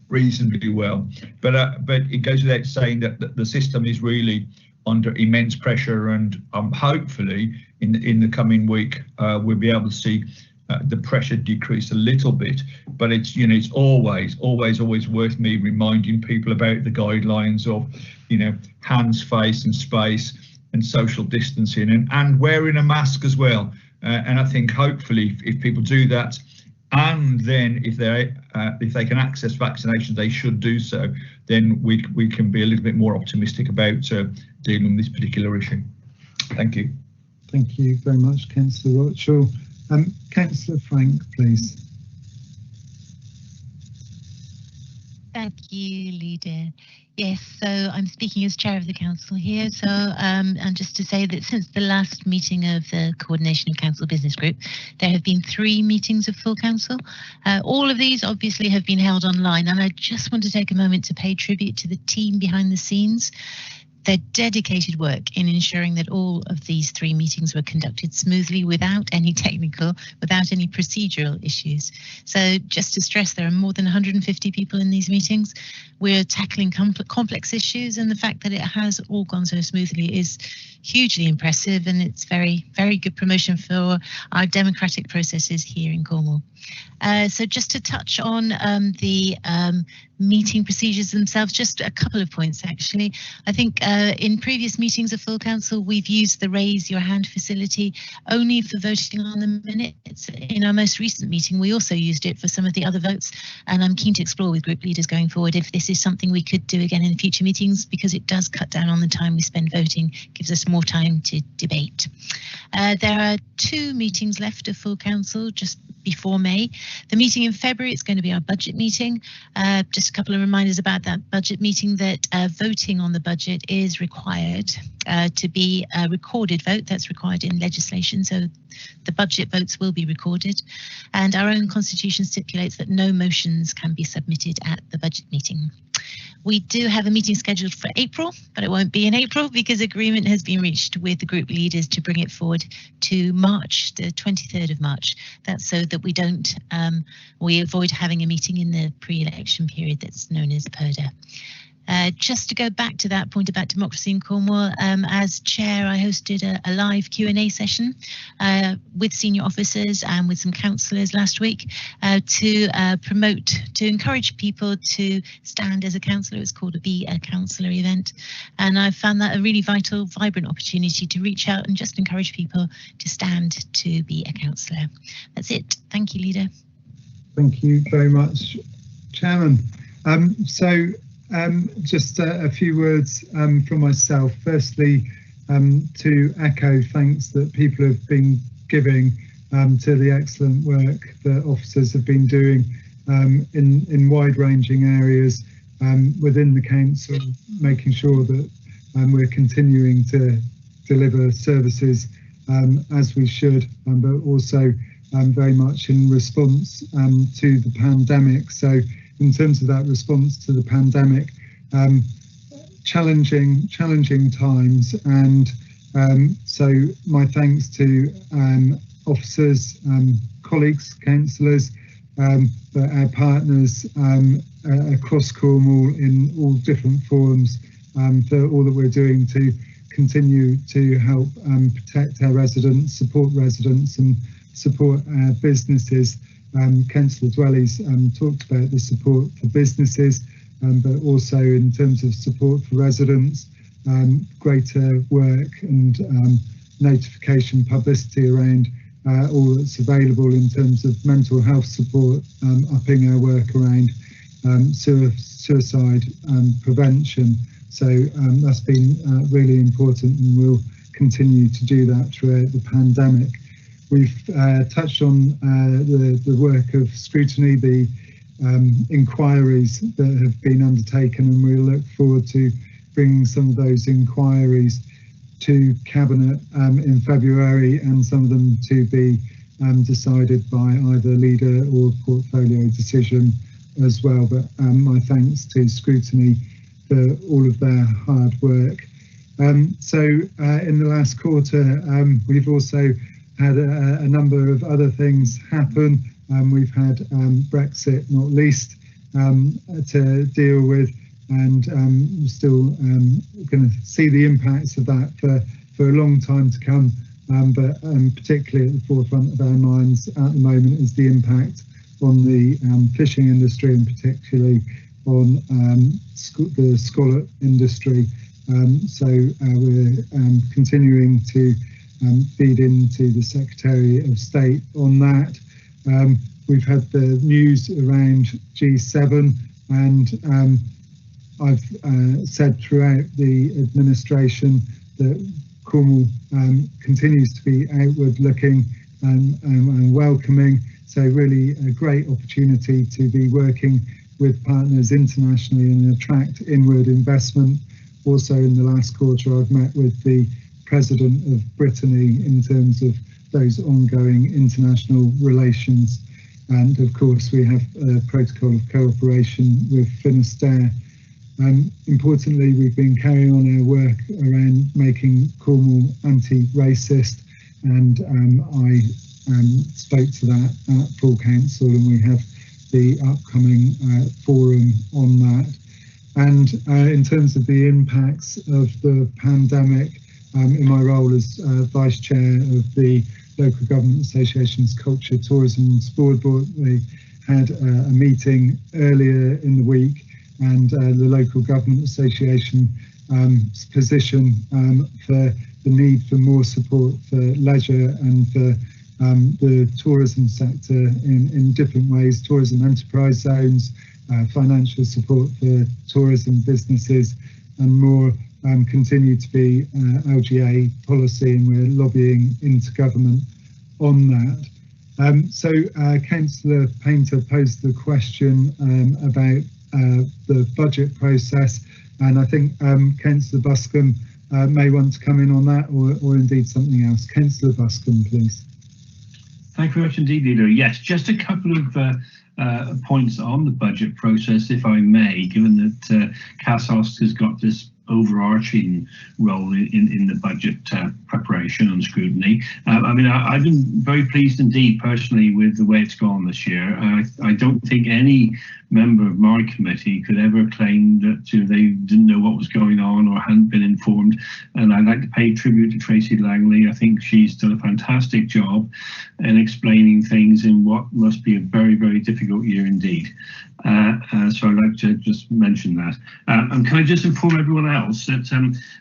reasonably well. But it goes without saying that the system is really under immense pressure, and hopefully in the coming week we'll be able to see the pressure decrease a little bit. But it's always worth me reminding people about the guidelines of hands, face and space, and social distancing, and wearing a mask as well. And I think hopefully if people do that, and then if they can access vaccinations, they should do so, then we can be a little bit more optimistic about dealing with this particular issue. Thank you. Thank you very much, Councillor Rothschild. Councillor Frank, please. Thank you, Leader. Yes, so I'm speaking as Chair of the Council here. So, and just to say that since the last meeting of the Coordination of Council Business Group, there have been 3 meetings of full council. All of these obviously have been held online, and I just want to take a moment to pay tribute to the team behind the scenes. Their dedicated work in ensuring that all of these 3 meetings were conducted smoothly without any procedural issues. So just to stress, there are more than 150 people in these meetings. We're tackling complex issues, and the fact that it has all gone so smoothly is hugely impressive, and it's very, very good promotion for our democratic processes here in Cornwall. So just to touch on the meeting procedures themselves, just a couple of points actually. I think in previous meetings of full council, we've used the raise your hand facility only for voting on the minutes. In our most recent meeting, we also used it for some of the other votes, and I'm keen to explore with group leaders going forward if this is something we could do again in future meetings, because it does cut down on the time we spend voting, gives us more time to debate. There are 2 meetings left of full council just before May. The meeting in February, it's going to be our budget meeting. Just a couple of reminders about that budget meeting, that voting on the budget is required to be a recorded vote. That's required in legislation, so the budget votes will be recorded, and our own constitution stipulates that no motions can be submitted at the budget meeting. We do have a meeting scheduled for April, but it won't be in April because agreement has been reached with the group leaders to bring it forward to March, the 23rd of March. That's so that we avoid having a meeting in the pre-election period that's known as PERDA. Just to go back to that point about democracy in Cornwall, as chair, I hosted a live Q&A session with senior officers and with some councillors last week to encourage people to stand as a councillor. It's called a Be a Councillor event, and I found that a really vital, vibrant opportunity to reach out and just encourage people to stand to be a councillor. That's it. Thank you, Leader. Thank you very much, Chairman. Just a few words from myself. Firstly, to echo thanks that people have been giving to the excellent work that officers have been doing in wide-ranging areas within the council, making sure that we're continuing to deliver services as we should, but also very much in response to the pandemic. So in terms of that response to the pandemic, challenging times, and so my thanks to officers, colleagues, councillors, but our partners across Cornwall in all different forums for all that we're doing to continue to help protect our residents, and support our businesses. Councillor Dwelly's talked about the support for businesses, but also in terms of support for residents, greater work and notification publicity around all that's available in terms of mental health support, upping our work around suicide prevention, So that's been really important, and we'll continue to do that throughout the pandemic. We've touched on the work of scrutiny, the inquiries that have been undertaken, and we'll look forward to bringing some of those inquiries to Cabinet in February, and some of them to be decided by either leader or portfolio decision as well. But my thanks to scrutiny for all of their hard work. So in the last quarter, we've also had a number of other things happen. We've had Brexit, not least, to deal with, and we're still going to see the impacts of that for a long time to come. But particularly at the forefront of our minds at the moment is the impact on the fishing industry, and particularly on the scallop industry. So we're continuing to feed into the Secretary of State on that. We've had the news around G7, and I've said throughout the administration that Cornwall continues to be outward looking and welcoming. So really a great opportunity to be working with partners internationally and attract inward investment. Also in the last quarter, I've met with the President of Brittany in terms of those ongoing international relations. And of course, we have a protocol of cooperation with Finisterre. Importantly, we've been carrying on our work around making Cornwall anti-racist, and I spoke to that at full council, and we have the upcoming forum on that. And in terms of the impacts of the pandemic, in my role as Vice Chair of the Local Government Association's Culture, Tourism and Sport Board, we had a meeting earlier in the week, and the Local Government Association position for the need for more support for leisure and for the tourism sector in different ways, tourism enterprise zones, financial support for tourism businesses, and more continue to be LGA policy, and we're lobbying into government on that. So Councillor Painter posed the question about the budget process, and I think Councillor Buscombe may want to come in on that, or indeed something else. Councillor Buscombe, please. Thank you very much indeed, Leader. Yes, just a couple of points on the budget process, if I may, given that CASOS has got this overarching role in the budget preparation and scrutiny. I mean, I've been very pleased indeed personally with the way it's gone this year. I don't think any member of my committee could ever claim that they didn't know what was going on or hadn't been informed. And I'd like to pay tribute to Tracy Langley. I think she's done a fantastic job in explaining things in what must be a very, very difficult year indeed. So I'd like to just mention that. And can I just inform everyone else that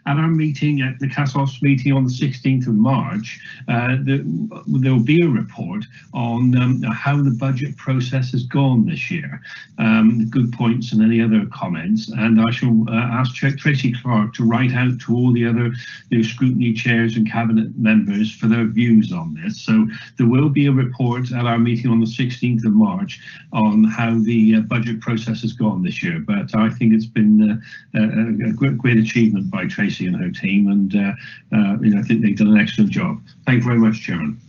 at our meeting, at the CASOS meeting on the 16th of March, there will be a report on how the budget process has gone this year, good points and any other comments. And I shall ask Tracy Clark to write out to all the other scrutiny chairs and cabinet members for their views on this. So there will be a report at our meeting on the 16th of March on how the budget process has gone this year. But I think it's been a great achievement by Tracy and her team, and I think they've done an excellent job. Thank you very much, Chairman.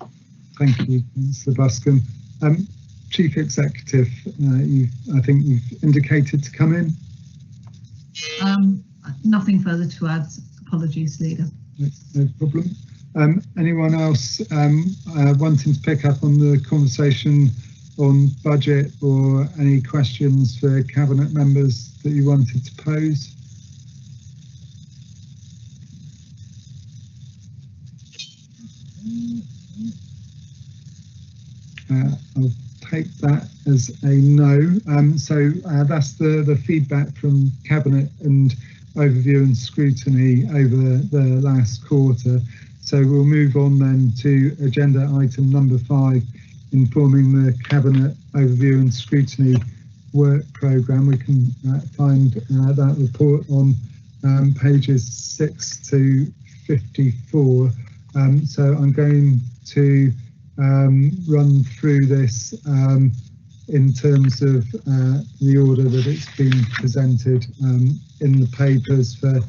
Thank you, Mr. Buscombe. Chief Executive, I think you've indicated to come in. Nothing further to add. Apologies, Leader. No problem. Anyone else wanting to pick up on the conversation on budget, or any questions for cabinet members that you wanted to pose? I'll take that as a no. So that's the feedback from cabinet and overview and scrutiny over the last quarter. So we'll move on then to agenda item number 5, informing the cabinet overview and scrutiny work programme. We can find that report on pages 6 to 54. So I'm going to run through this in terms of the order that it's been presented in the papers for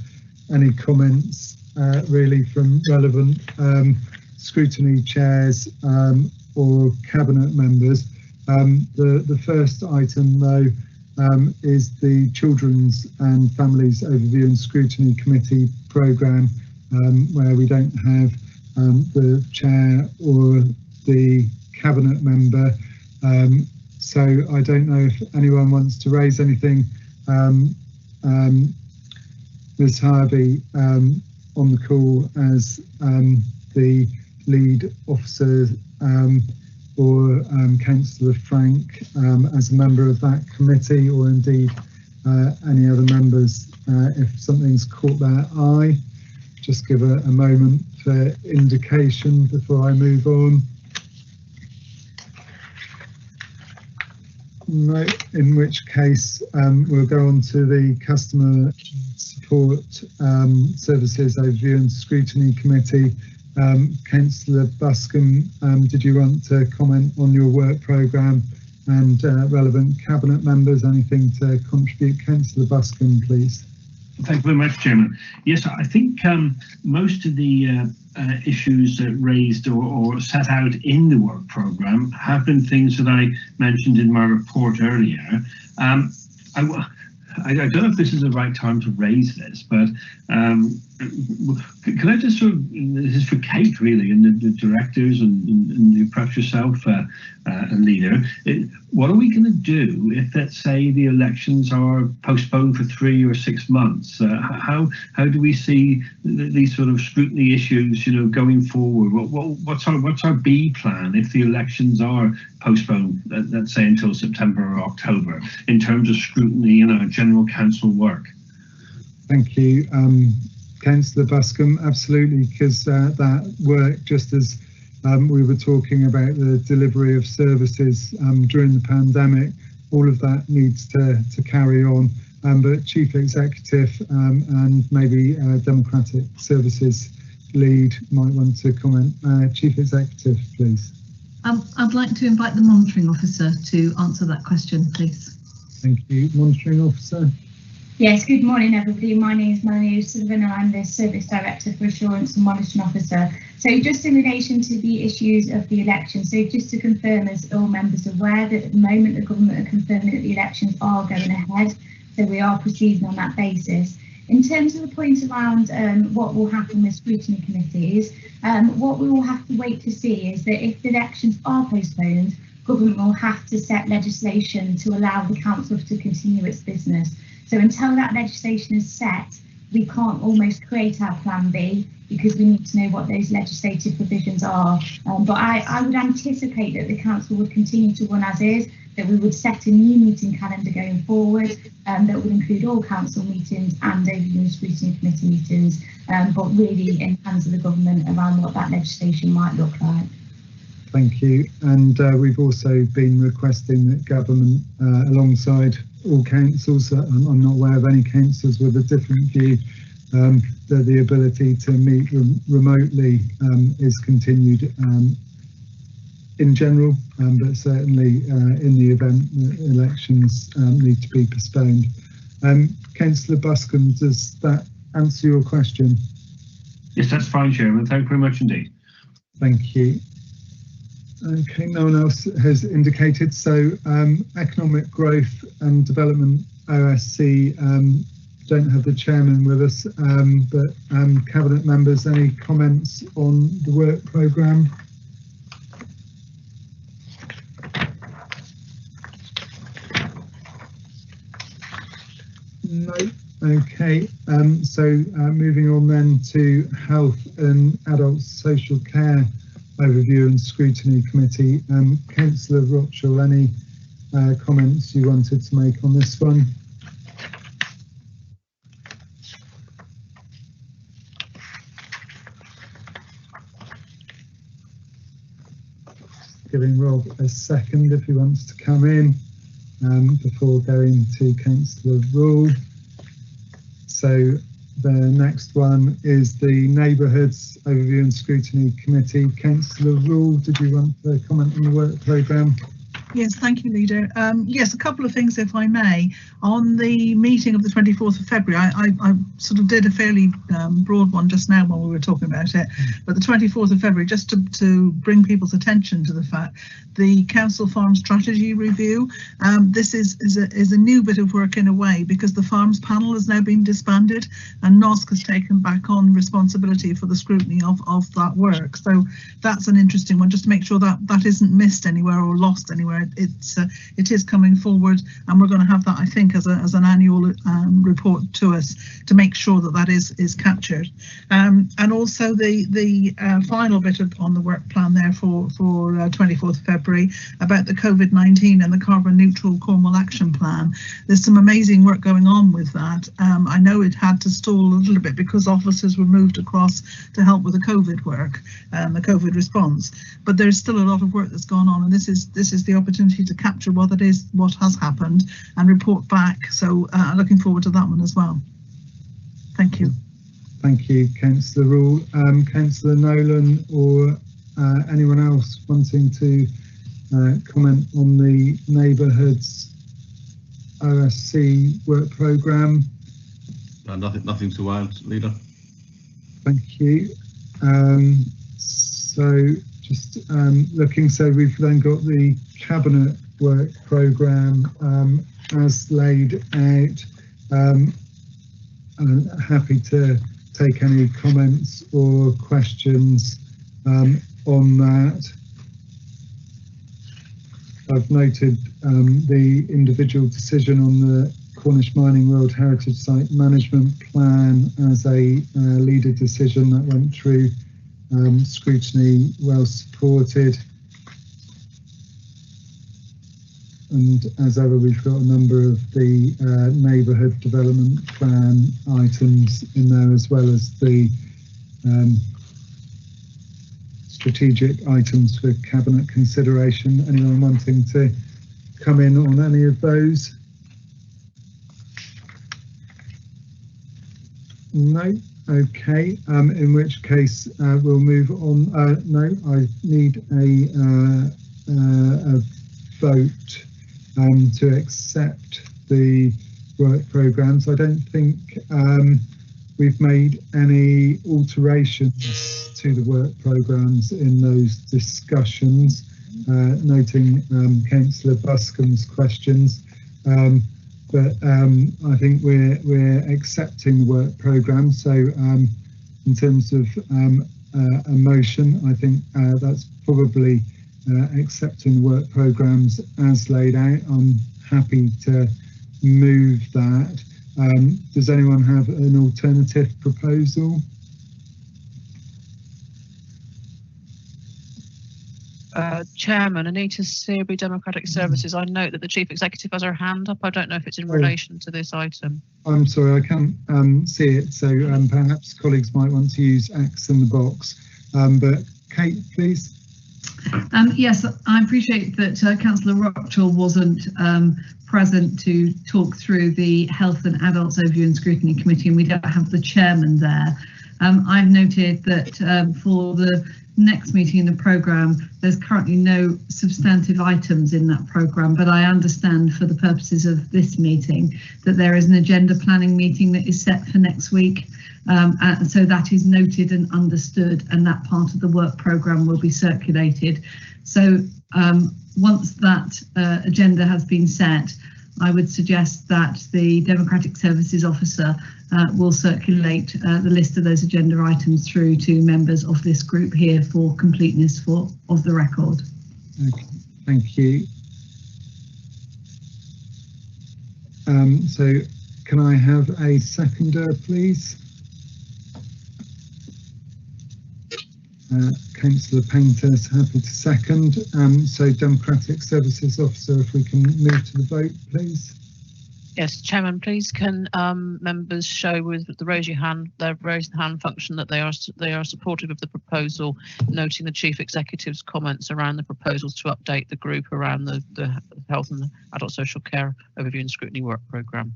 any comments really from relevant scrutiny chairs or cabinet members. The first item though is the Children's and Families Overview and Scrutiny Committee programme, where we don't have the chair or the cabinet member. So I don't know if anyone wants to raise anything. Ms. Harvey on the call as the lead officer, or Councillor Frank as a member of that committee, or indeed any other members if something's caught their eye. Just give a moment for indication before I move on. No, in which case we'll go on to the Customer Support Services Overview and Scrutiny Committee. Councillor Buscombe, did you want to comment on your work programme and relevant cabinet members? Anything to contribute? Councillor Buscombe, please. Thank you very much, Chairman. Yes, I think most of the issues raised or set out in the work programme have been things that I mentioned in my report earlier. I don't know if this is the right time to raise this, but can I just sort of, this is for Kate really, and the directors and perhaps yourself, leader. What are we going to do if, let's say, the elections are postponed for 3 or 6 months? How do we see these sort of scrutiny issues, you know, going forward? What's our B plan if the elections are postponed, let's say, until September or October, in terms of scrutiny in our general council work? Thank you, Councillor Buscombe. Absolutely, because that work, just as we were talking about the delivery of services during the pandemic, all of that needs to carry on. But Chief Executive and maybe Democratic Services Lead might want to comment. Chief Executive, please. I'd like to invite the Monitoring Officer to answer that question, please. Thank you. Monitoring Officer. Yes, good morning everybody. My name is Melanie Sullivan and I'm the Service Director for Assurance and Monitoring Officer. So just in relation to the issues of the election, so just to confirm, as all members are aware, that at the moment the government are confirming that the elections are going ahead, so we are proceeding on that basis. In terms of the point around what will happen with scrutiny committees, what we will have to wait to see is that if the elections are postponed, government will have to set legislation to allow the council to continue its business. So until that legislation is set, we can't almost create our plan B because we need to know what those legislative provisions are. But I would anticipate that the council would continue to run as is, that we would set a new meeting calendar going forward that would include all council meetings and overview and scrutiny committee meetings, but really in hands of the government around what that legislation might look like. Thank you. And we've also been requesting that government, alongside all councils, I'm not aware of any councils with a different view, that the ability to meet remotely is continued in general, but certainly in the event that elections need to be postponed. Councillor Buscombe, does that answer your question? Yes, that's fine, Chairman. Thank you very much indeed. Thank you. Okay, no one else has indicated. So Economic Growth and Development OSC, don't have the chairman with us, but cabinet members, any comments on the work programme? No. Okay, so moving on then to Health and Adult Social Care Overview and Scrutiny Committee. Councillor Rochell, any comments you wanted to make on this one? Giving Rob a second if he wants to come in before going to Councillor Rule. So the next one is the Neighbourhoods Overview and Scrutiny Committee. Councillor Rule, did you want to comment on the work programme? Yes, thank you, Leader. Yes, a couple of things, if I may. On the meeting of the 24th of February, I sort of did a fairly broad one just now when we were talking about it, but the 24th of February, just to bring people's attention to the fact, the Council Farm Strategy Review, this is a new bit of work in a way, because the Farms Panel has now been disbanded and NOSC has taken back on responsibility for the scrutiny of that work. So that's an interesting one, just to make sure that that isn't missed anywhere or lost anywhere. It is coming forward, and we're going to have that, I think, as an annual report to us to make sure that that is captured. And also the final bit on the work plan there for 24th of February about the COVID-19 and the carbon neutral Cornwall action plan. There's some amazing work going on with that. I know it had to stall a little bit because officers were moved across to help with the COVID work and the COVID response, but there's still a lot of work that's gone on, and this is the opportunity to capture what has happened and report back. So looking forward to that one as well. Thank you. Thank you, Councillor Rule. Councillor Nolan or anyone else wanting to comment on the Neighbourhoods OSC work programme? Nothing to add, Leader. Thank you. So just looking, so we've then got the Cabinet work programme as laid out. I'm happy to take any comments or questions on that. I've noted the individual decision on the Cornish Mining World Heritage Site Management Plan as a leader decision that went through scrutiny, well supported. And as ever, we've got a number of the neighbourhood development plan items in there, as well as the strategic items for Cabinet consideration. Anyone wanting to come in on any of those? No? Okay, in which case we'll move on. No, I need a vote to accept the work programmes. I don't think we've made any alterations to the work programmes in those discussions, noting Councillor Buscombe's questions. But I think we're accepting the work programme. So in terms of a motion, I think that's probably accepting the work programmes as laid out. I'm happy to move that. Does anyone have an alternative proposal? Chairman, Anita Searby, Democratic Services. I note that the Chief Executive has her hand up. I don't know if it's in relation to this item. I'm sorry, I can't see it, so perhaps colleagues might want to use X in the box. But Kate, please. Yes, I appreciate that Councillor Rockchall wasn't present to talk through the Health and Adults Overview and Scrutiny Committee, and we don't have the chairman there. I've noted that for the next meeting in the programme, there's currently no substantive items in that programme, but I understand for the purposes of this meeting that there is an agenda planning meeting that is set for next week. So that is noted and understood, and that part of the work programme will be circulated. So once that agenda has been set, I would suggest that the Democratic Services Officer will circulate the list of those agenda items through to members of this group here for completeness of the record. Okay, thank you. So can I have a seconder, please? Councillor Painter's happy to second. So Democratic Services Officer, if we can move to the vote, please. Yes, Chairman, please can members show with the raise hand function that they are supportive of the proposal, noting the Chief Executive's comments around the proposals to update the group around the Health and Adult Social Care Overview and Scrutiny Work Programme.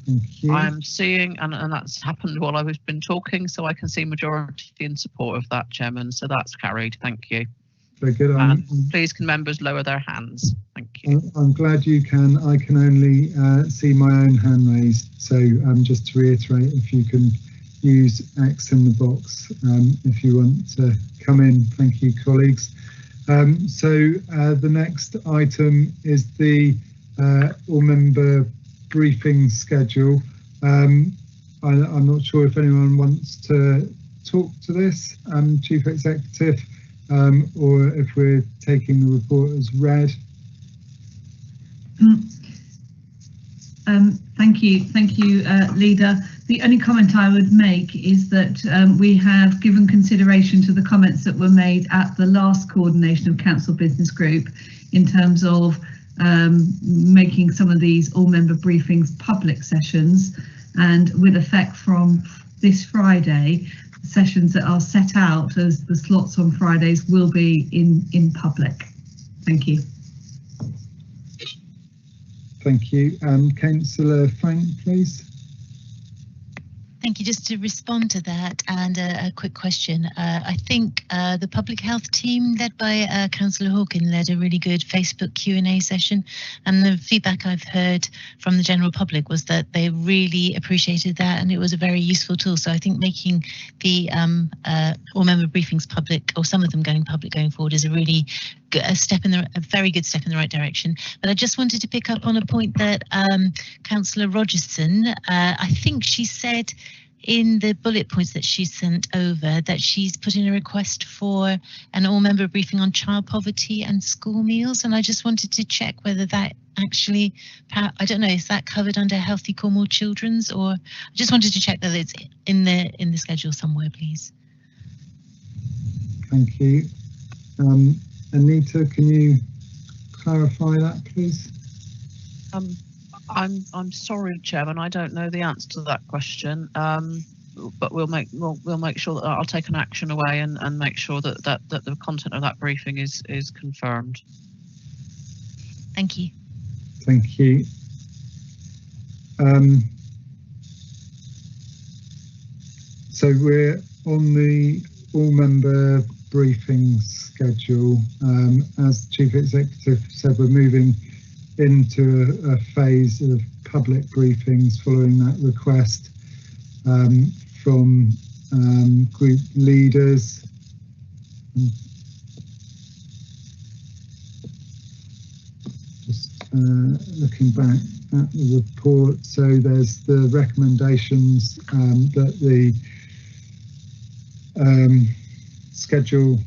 Thank you. I'm seeing, and that's happened while I've been talking, so I can see majority in support of that, Chairman. So that's carried. Thank you. Very good. And please can members lower their hands. Thank you. I'm glad you can. I can only see my own hand raised. So just to reiterate, if you can use X in the box if you want to come in. Thank you, colleagues. The next item is the all-member briefing schedule. I'm not sure if anyone wants to talk to this, Chief Executive, or if we're taking the report as read. Thank you, Leader. The only comment I would make is that we have given consideration to the comments that were made at the last coordination of Council Business Group in terms of making some of these all-member briefings public sessions, and with effect from this Friday, sessions that are set out as the slots on Fridays will be in public. Thank you. Thank you. Councillor Frank, please. Thank you. Just to respond to that, and a quick question. I think the public health team led by Councillor Hawken led a really good Facebook Q&A session, and the feedback I've heard from the general public was that they really appreciated that, and it was a very useful tool. So I think making the all-member briefings public, or some of them going public going forward, is a really a very good step in the right direction. But I just wanted to pick up on a point that Councillor Rogerson, I think she said in the bullet points that she sent over that she's put in a request for an all-member briefing on child poverty and school meals, and I just wanted to check whether that actually, I don't know, is that covered under Healthy Cornwall Children's, or I just wanted to check that it's in the schedule somewhere, please. Thank you. Anita, can you clarify that, please? I'm sorry, Chairman, I don't know the answer to that question. But we'll make sure that I'll take an action away and make sure that the content of that briefing is confirmed. Thank you. Thank you. So we're on the all-member briefing schedule. As Chief Executive said, we're moving into a phase of public briefings following that request from group leaders. Just looking back at the report, so there's the recommendations that the schedule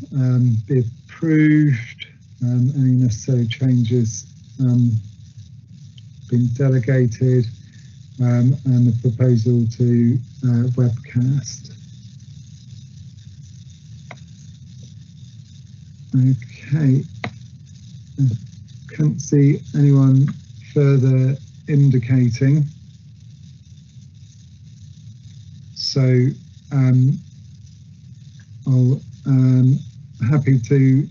be approved, any necessary changes been delegated, and the proposal to webcast. Okay, can't see anyone further indicating, so I'll happy to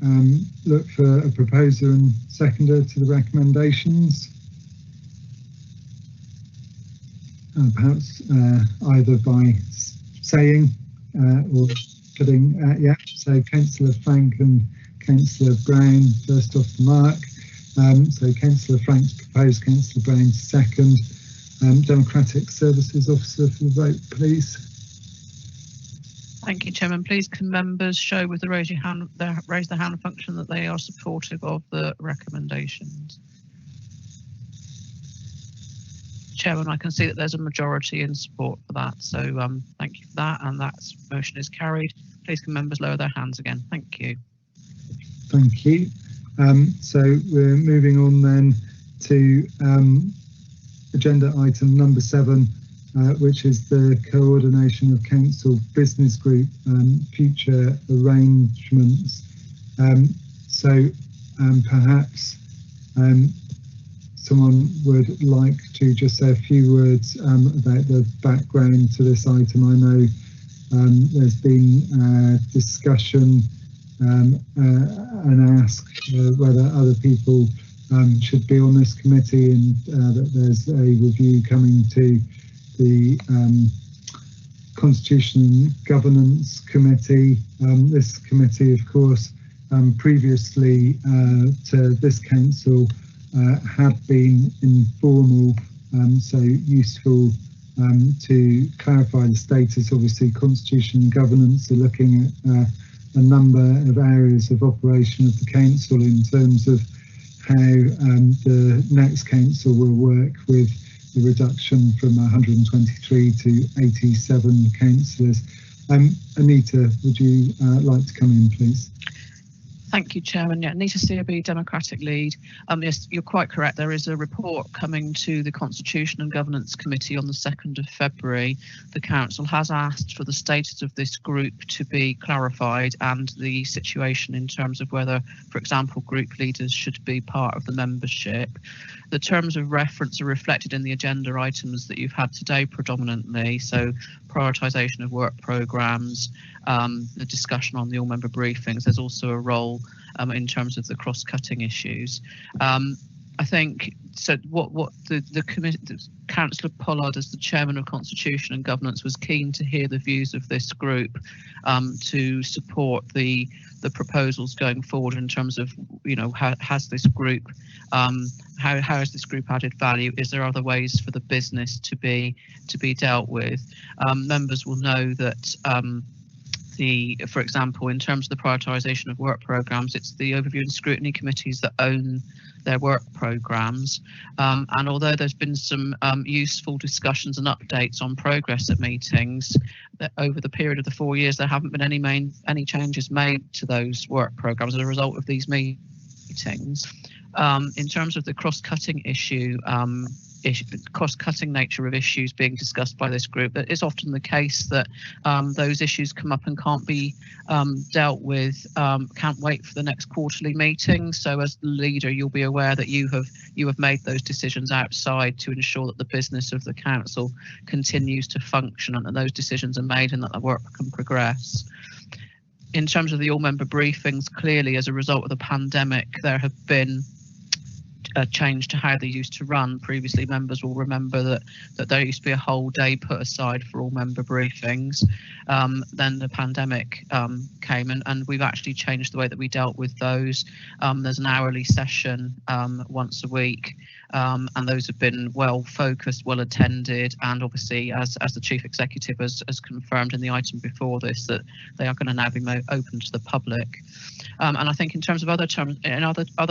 look for a proposer and seconder to the recommendations. Perhaps either by saying or putting, yeah, so Councillor Frank and Councillor Brown first off the mark. So Councillor Frank's proposed, Councillor Brown's second. Democratic Services Officer for the vote, please. Thank you, Chairman. Please can members show with the raise the hand function that they are supportive of the recommendations. Chairman, I can see that there's a majority in support for that, so thank you for that, and that motion is carried. Please can members lower their hands again. Thank you. Thank you. So we're moving on then to agenda item number 7, which is the coordination of Council Business Group future arrangements. Perhaps someone would like to just say a few words about the background to this item. I know there's been discussion and ask whether other people should be on this committee, and that there's a review coming to the Constitution and Governance Committee. This committee, of course, previously to this council had been informal, so useful to clarify the status. Obviously, Constitution and Governance are looking at a number of areas of operation of the council in terms of how the next council will work with the reduction from 123 to 87 councillors. Anita, would you like to come in, please? Thank you, Chairman. Yeah, Anita CRB, Democratic Lead. Yes, you're quite correct. There is a report coming to the Constitution and Governance Committee on the 2nd of February. The Council has asked for the status of this group to be clarified and the situation in terms of whether, for example, group leaders should be part of the membership. The terms of reference are reflected in the agenda items that you've had today predominantly, so prioritisation of work programmes, the discussion on the all-member briefings. There's also a role in terms of the cross-cutting issues. I think so. What the committee, Councillor Pollard, as the chairman of Constitution and Governance, was keen to hear the views of this group to support the proposals going forward in terms of, you know, how has this group has this group added value? Is there other ways for the business to be dealt with? Members will know that for example, in terms of the prioritisation of work programmes, it's the overview and scrutiny committees that own their work programmes. And although there's been some useful discussions and updates on progress at meetings, that over the period of the 4 years, there haven't been any changes made to those work programmes as a result of these meetings. In terms of the cross-cutting issue, cross-cutting nature of issues being discussed by this group, that is often the case that those issues come up and can't be dealt with, can't wait for the next quarterly meeting. So as the leader, you'll be aware that you have made those decisions outside to ensure that the business of the council continues to function and that those decisions are made and that the work can progress. In terms of the all-member briefings, clearly as a result of the pandemic, there have been a change to how they used to run. Previously, members will remember that there used to be a whole day put aside for all member briefings. Then the pandemic came and we've actually changed the way that we dealt with those. There's an hourly session once a week, and those have been well focused, well attended, and obviously as the Chief Executive has confirmed in the item before this, that they are going to now be open to the public. And I think in terms of other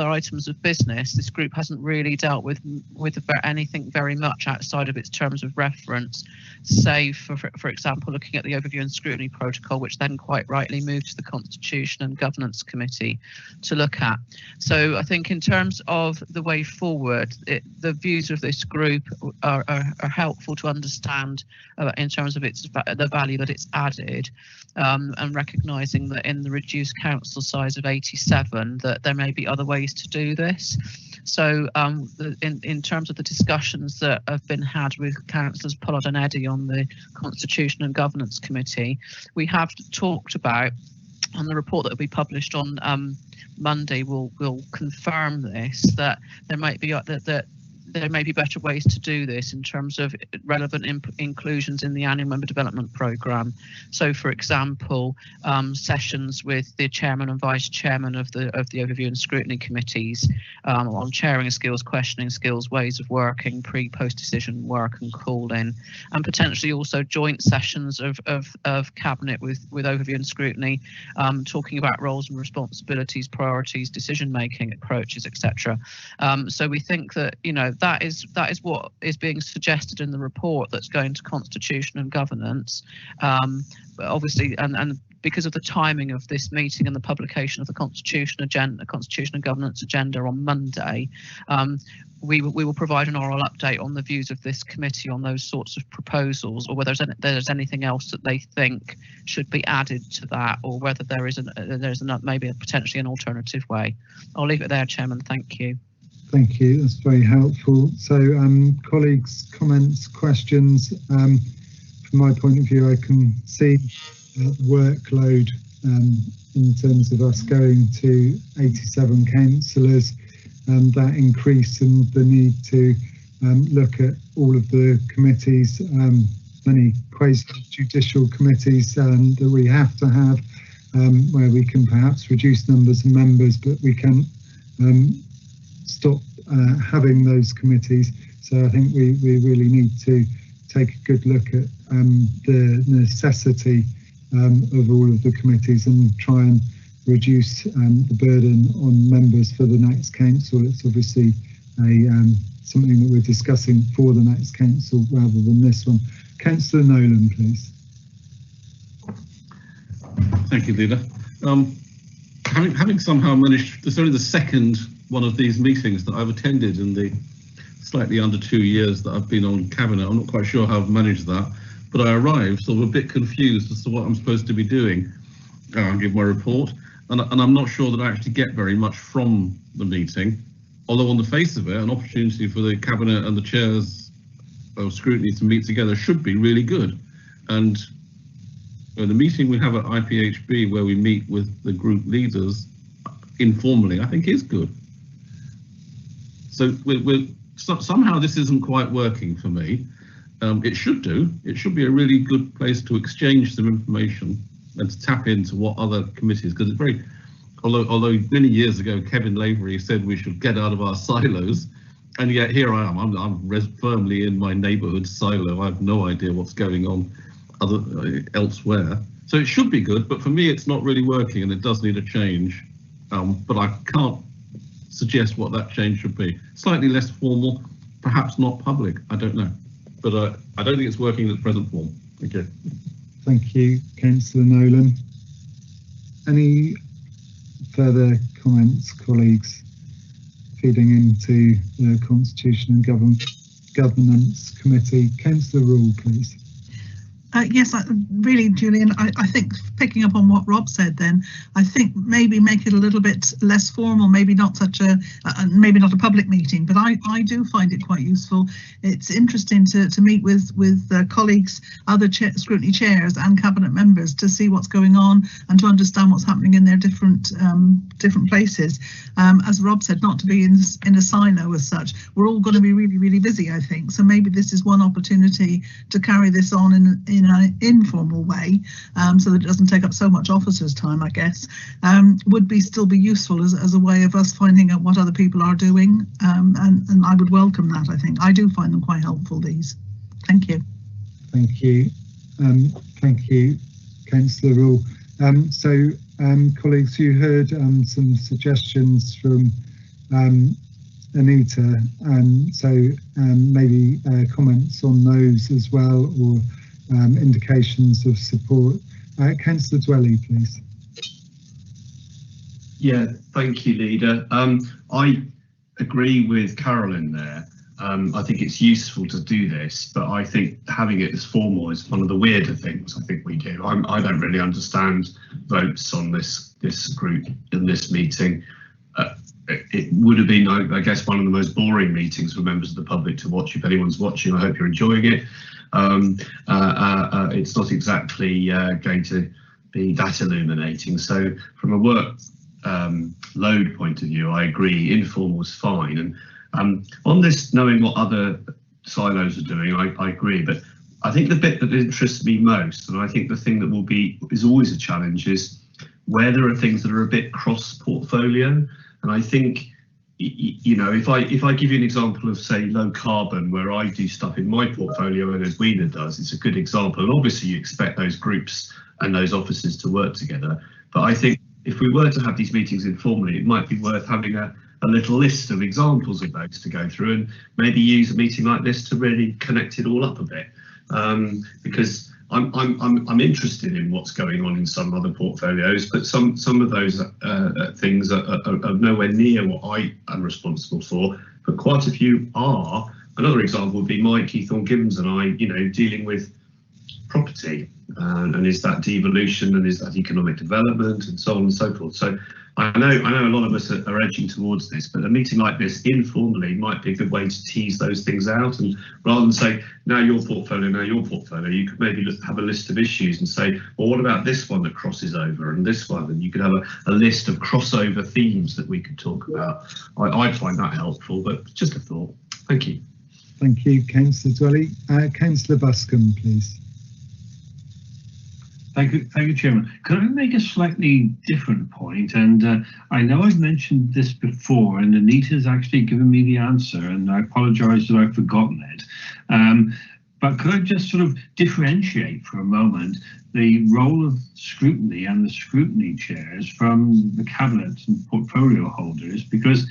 items of business, this group hasn't really dealt with anything very much outside of its terms of reference, save for example, looking at the overview and scrutiny protocol, which then quite rightly moved to the Constitution and Governance Committee to look at. So I think in terms of the way forward, the views of this group are helpful to understand in terms of the value that it's added, and recognising that in the reduced council size of 87 that there may be other ways to do this. So in terms of the discussions that have been had with Councillors Pollard and Eddy on the Constitution and Governance Committee, we have talked about, and the report that will be published on Monday will confirm this, that there might be there may be better ways to do this in terms of relevant inclusions in the annual member development programme. So, for example, sessions with the chairman and vice chairman of the overview and scrutiny committees on chairing skills, questioning skills, ways of working, pre-post decision work and call-in, and potentially also joint sessions of cabinet with overview and scrutiny, talking about roles and responsibilities, priorities, decision-making approaches, etc. So we think that, you know, that is what is being suggested in the report that's going to Constitution and Governance. But obviously, and because of the timing of this meeting and the publication of the Constitution and Governance agenda on Monday, we will provide an oral update on the views of this committee on those sorts of proposals, or whether there's anything else that they think should be added to that, or whether there's maybe potentially an alternative way. I'll leave it there, Chairman. Thank you. Thank you, that's very helpful. So colleagues, comments, questions. From my point of view, I can see workload in terms of us going to 87 councillors. that increase and the need to look at all of the committees, many quasi-judicial committees that we have to have, where we can perhaps reduce numbers of members, but we can't stop having those committees. So I think we really need to take a good look at the necessity of all of the committees and try and reduce the burden on members for the next council. It's obviously something that we're discussing for the next council rather than this one. Councillor Nolan, please. Thank you, Leader. Having somehow managed, it's only the second one of these meetings that I've attended in the slightly under 2 years that I've been on Cabinet. I'm not quite sure how I've managed that, but I arrived sort of a bit confused as to what I'm supposed to be doing. I'll give my report, and I'm not sure that I actually get very much from the meeting, although on the face of it, an opportunity for the Cabinet and the chairs of scrutiny to meet together should be really good. And the meeting we have at IPHB, where we meet with the group leaders informally, I think is good. So somehow this isn't quite working for me. It should do. It should be a really good place to exchange some information and to tap into what other committees, because it's very, although many years ago Kevin Lavery said we should get out of our silos, and yet here I am. I'm firmly in my neighbourhood silo. I have no idea what's going on elsewhere. So it should be good, but for me it's not really working, and it does need a change. But I can't suggest what that change should be. Slightly less formal, perhaps not public, I don't know. But I don't think it's working in its present form. Thank you. Thank you, Councillor Nolan. Any further comments, colleagues, feeding into the Constitution and Governance Committee? Councillor Rule, please. Yes, really, Julian, I think picking up on what Rob said then, I think maybe make it a little bit less formal, maybe not such maybe not a public meeting, but I do find it quite useful. It's interesting to meet with colleagues, other scrutiny chairs and cabinet members to see what's going on and to understand what's happening in their different places. As Rob said, not to be in a silo as such. We're all going to be really, really busy, I think. So maybe this is one opportunity to carry this on in an informal way, so that it doesn't take up so much officers' time, I guess, would still be useful as a way of us finding out what other people are doing, and I would welcome that. I think I do find them quite helpful, these. Thank you. Thank you. Thank you, Councillor Rule. Colleagues, you heard some suggestions from Anita, and so maybe comments on those as well, or indications of support. Councillor Dwelly, please. Yeah, thank you, Leader. I agree with Carolyn there. I think it's useful to do this, but I think having it as formal is one of the weirder things I think we do. I don't really understand votes on this group in this meeting. It would have been, I guess, one of the most boring meetings for members of the public to watch. If anyone's watching, I hope you're enjoying it. It's not exactly going to be that illuminating. So from a work load point of view, I agree, informal is fine. And on this, knowing what other silos are doing, I agree. But I think the bit that interests me most, and I think the thing that is always a challenge, is where there are things that are a bit cross-portfolio. And I think, you know, if I give you an example of, say, low carbon, where I do stuff in my portfolio and Edwina does, it's a good example. And obviously you expect those groups and those offices to work together. But I think if we were to have these meetings informally, it might be worth having a little list of examples of those to go through, and maybe use a meeting like this to really connect it all up a bit. Because I'm interested in what's going on in some other portfolios, but some of those things are nowhere near what I am responsible for, but quite a few are. Another example would be Mike Keithorne Gibbons and I, you know, dealing with property, and is that devolution, and is that economic development, and so on and so forth. So I know a lot of us are edging towards this, but a meeting like this informally might be a good way to tease those things out, and rather than say now your portfolio, you could maybe have a list of issues and say, well, what about this one that crosses over, and this one, and you could have a list of crossover themes that we could talk about. I find that helpful, but just a thought. Thank you. Thank you, Councillor Dwelly. Councillor Buscombe, please. Thank you, Chairman. Could I make a slightly different point? And I know I've mentioned this before, and Anita's actually given me the answer, and I apologise that I've forgotten it. But could I just sort of differentiate for a moment the role of scrutiny and the scrutiny chairs from the cabinet and portfolio holders? Because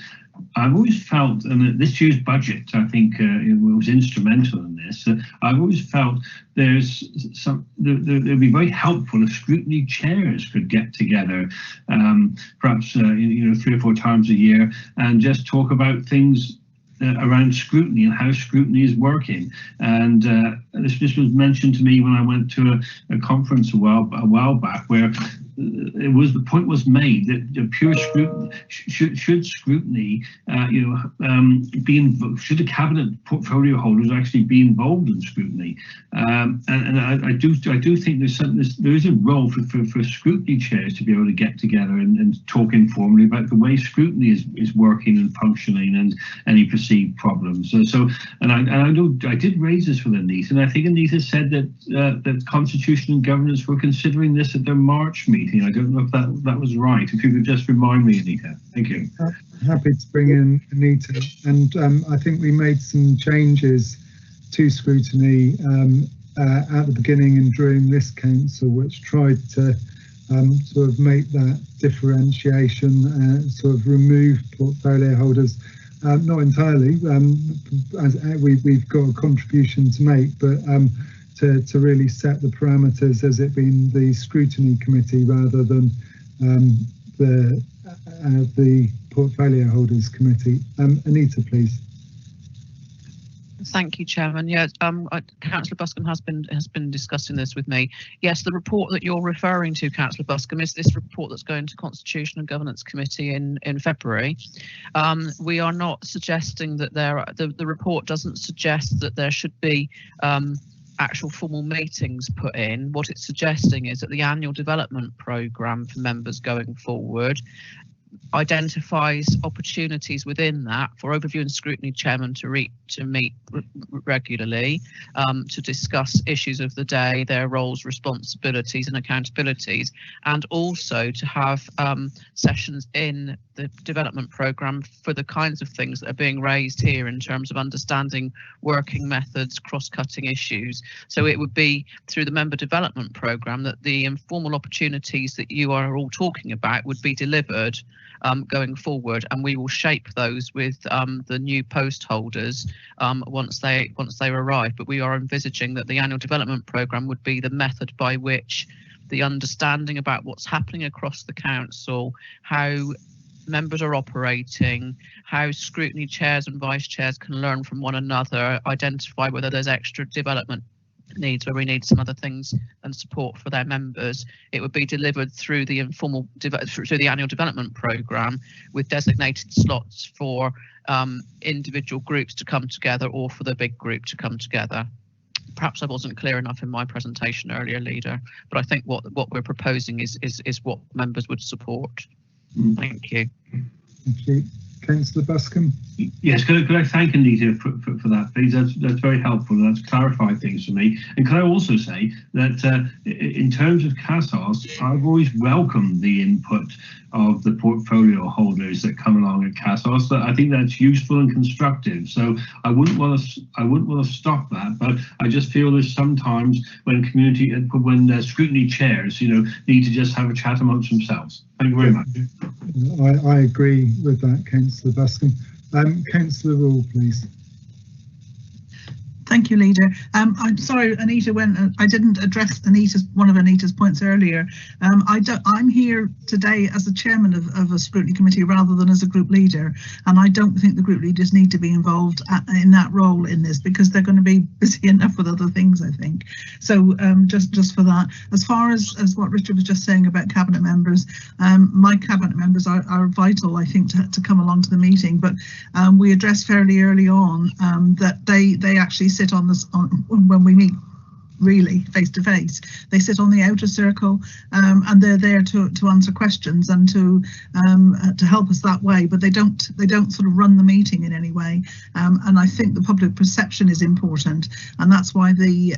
I've always felt, and this year's budget, I think, it was instrumental in this. I've always felt there's it'd be very helpful if scrutiny chairs could get together, perhaps 3 or 4 times a year, and just talk about things around scrutiny and how scrutiny is working. And this was mentioned to me when I went to a conference a while back, where the point was made that pure scrutiny should scrutiny should the cabinet portfolio holders actually be involved in scrutiny, and I do think there is a role for scrutiny chairs to be able to get together and talk informally about the way scrutiny is working and functioning and any perceived problems. And I did raise this with Anita, and I think Anita said that Constitution and Governance were considering this at their March meeting. I don't know if that was right. If you could just remind me, Anita. Thank you. Happy to bring in Anita. And I think we made some changes to scrutiny at the beginning and during this council, which tried to sort of make that differentiation, sort of remove portfolio holders. Not entirely, as we've got a contribution to make, but to really set the parameters as it being the scrutiny committee rather than the portfolio holders committee. Anita, please. Thank you, Chairman. Yeah, Councillor Buscombe has been discussing this with me. Yes, the report that you're referring to, Councillor Buscombe, is this report that's going to Constitution and Governance Committee in February. We are not suggesting that the report doesn't suggest that there should be actual formal meetings put in. What it's suggesting is that the annual development programme for members going forward identifies opportunities within that for Overview and Scrutiny Chairman to meet regularly, to discuss issues of the day, their roles, responsibilities and accountabilities, and also to have sessions in the development programme for the kinds of things that are being raised here in terms of understanding working methods, cross-cutting issues. So it would be through the member development programme that the informal opportunities that you are all talking about would be delivered going forward, and we will shape those with the new post holders once they arrive. But we are envisaging that the annual development programme would be the method by which the understanding about what's happening across the council, how members are operating, how scrutiny chairs and vice chairs can learn from one another, identify whether there's extra development needs where we need some other things and support for their members. It would be delivered through the through the annual development programme with designated slots for individual groups to come together or for the big group to come together. Perhaps I wasn't clear enough in my presentation earlier, Leader, but I think what we're proposing is what members would support. Thank you. Thank you. Councillor Buscombe. Yes, could I thank Anita for that, please? That's very helpful. That's clarified things for me. And could I also say that in terms of CASOS, I've always welcomed the input of the portfolio holders that come along at CASOS. I think that's useful and constructive. So I wouldn't want to stop that, but I just feel there's sometimes when scrutiny chairs, need to just have a chat amongst themselves. Thank you very much. I agree with that, Councillor Buscombe. Councillor Rule, please. Thank Thank you, Leader. I'm sorry, Anita, when I didn't address one of Anita's points earlier. I'm here today as the chairman of a scrutiny committee rather than as a group leader, and I don't think the group leaders need to be involved in that role in this, because they're going to be busy enough with other things, I think. So just for that, as far as what Richard was just saying about cabinet members, my cabinet members are vital, I think, to come along to the meeting, but we addressed fairly early on that they actually sit on this when we meet really face to face. They sit on the outer circle, and they're there to answer questions and to help us that way, but they don't sort of run the meeting in any way, and I think the public perception is important, and that's why the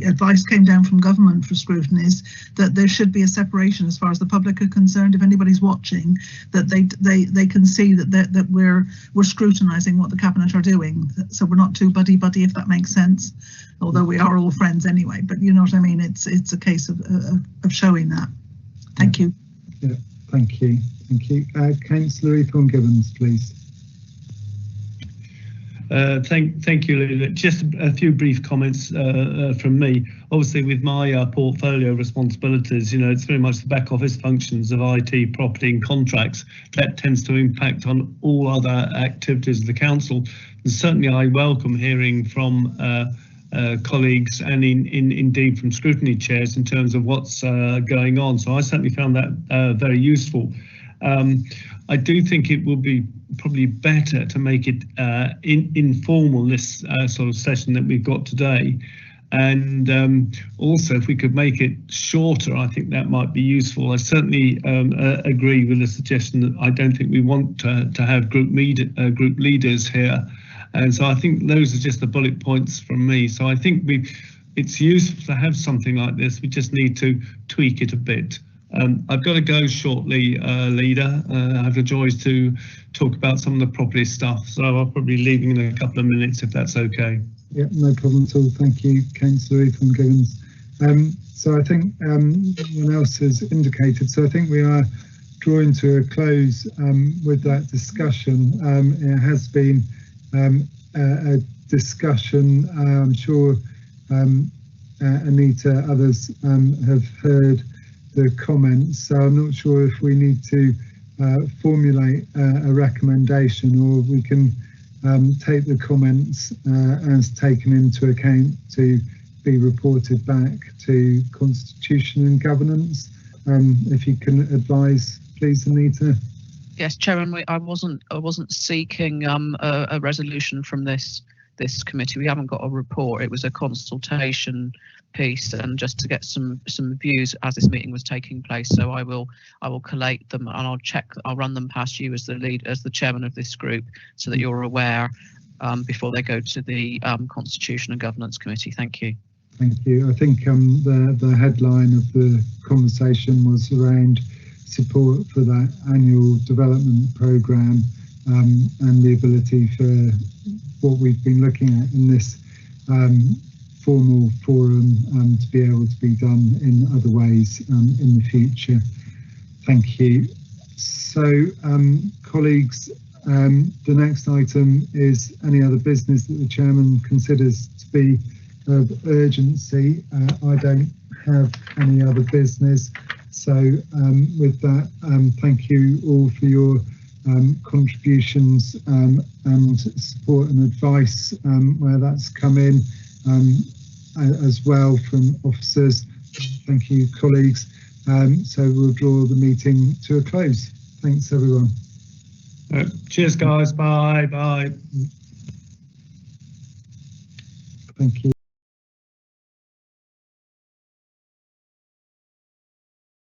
advice came down from government for scrutinies that there should be a separation as far as the public are concerned. If anybody's watching, that they can see that we're scrutinising what the cabinet are doing, so we're not too buddy, if that makes sense, although we are all friends anyway, but you know what I mean. It's a case of showing that. Thank you. Yeah, thank you. Councillor Ethorne-Gibbons, please. Thank you, Lila. Just a few brief comments from me. Obviously, with my portfolio responsibilities, it's very much the back office functions of IT, property and contracts. That tends to impact on all other activities of the council. And certainly I welcome hearing from colleagues and indeed from scrutiny chairs in terms of what's going on. So I certainly found that very useful. I do think it will be probably better to make it informal, this sort of session that we've got today. And also, if we could make it shorter, I think that might be useful. I certainly agree with the suggestion that I don't think we want to have group leaders here. And so I think those are just the bullet points from me. So I think it's useful to have something like this. We just need to tweak it a bit. I've got to go shortly, Leader. I have the joys to talk about some of the property stuff, so I'll probably be leaving in a couple of minutes if that's okay. Yeah, no problem at all. Thank you, Councillor Ethorne-Gibbons. So I think everyone else has indicated, so I think we are drawing to a close with that discussion. It has been a discussion. I'm sure Anita, others have heard the comments, so I'm not sure if we need to formulate a recommendation, or we can take the comments as taken into account to be reported back to Constitution and Governance. If you can advise, please, Anita. Yes, Chairman, I wasn't seeking a resolution from this committee. We haven't got a report. It was a consultation piece, and just to get some views as this meeting was taking place. So I will collate them, and I'll run them past you as the chairman of this group, so that you're aware before they go to the Constitution and Governance Committee. Thank you. Thank you. I think the headline of the conversation was around support for that annual development programme, and the ability for what we've been looking at in this formal forum to be able to be done in other ways in the future. Thank you. So, colleagues, the next item is any other business that the chairman considers to be of urgency. I don't have any other business. So with that, thank you all for your contributions and support and advice where that's come in, as well from officers. Thank you, colleagues. So we'll draw the meeting to a close. Thanks, everyone. Cheers, guys. Bye. Bye. Thank you.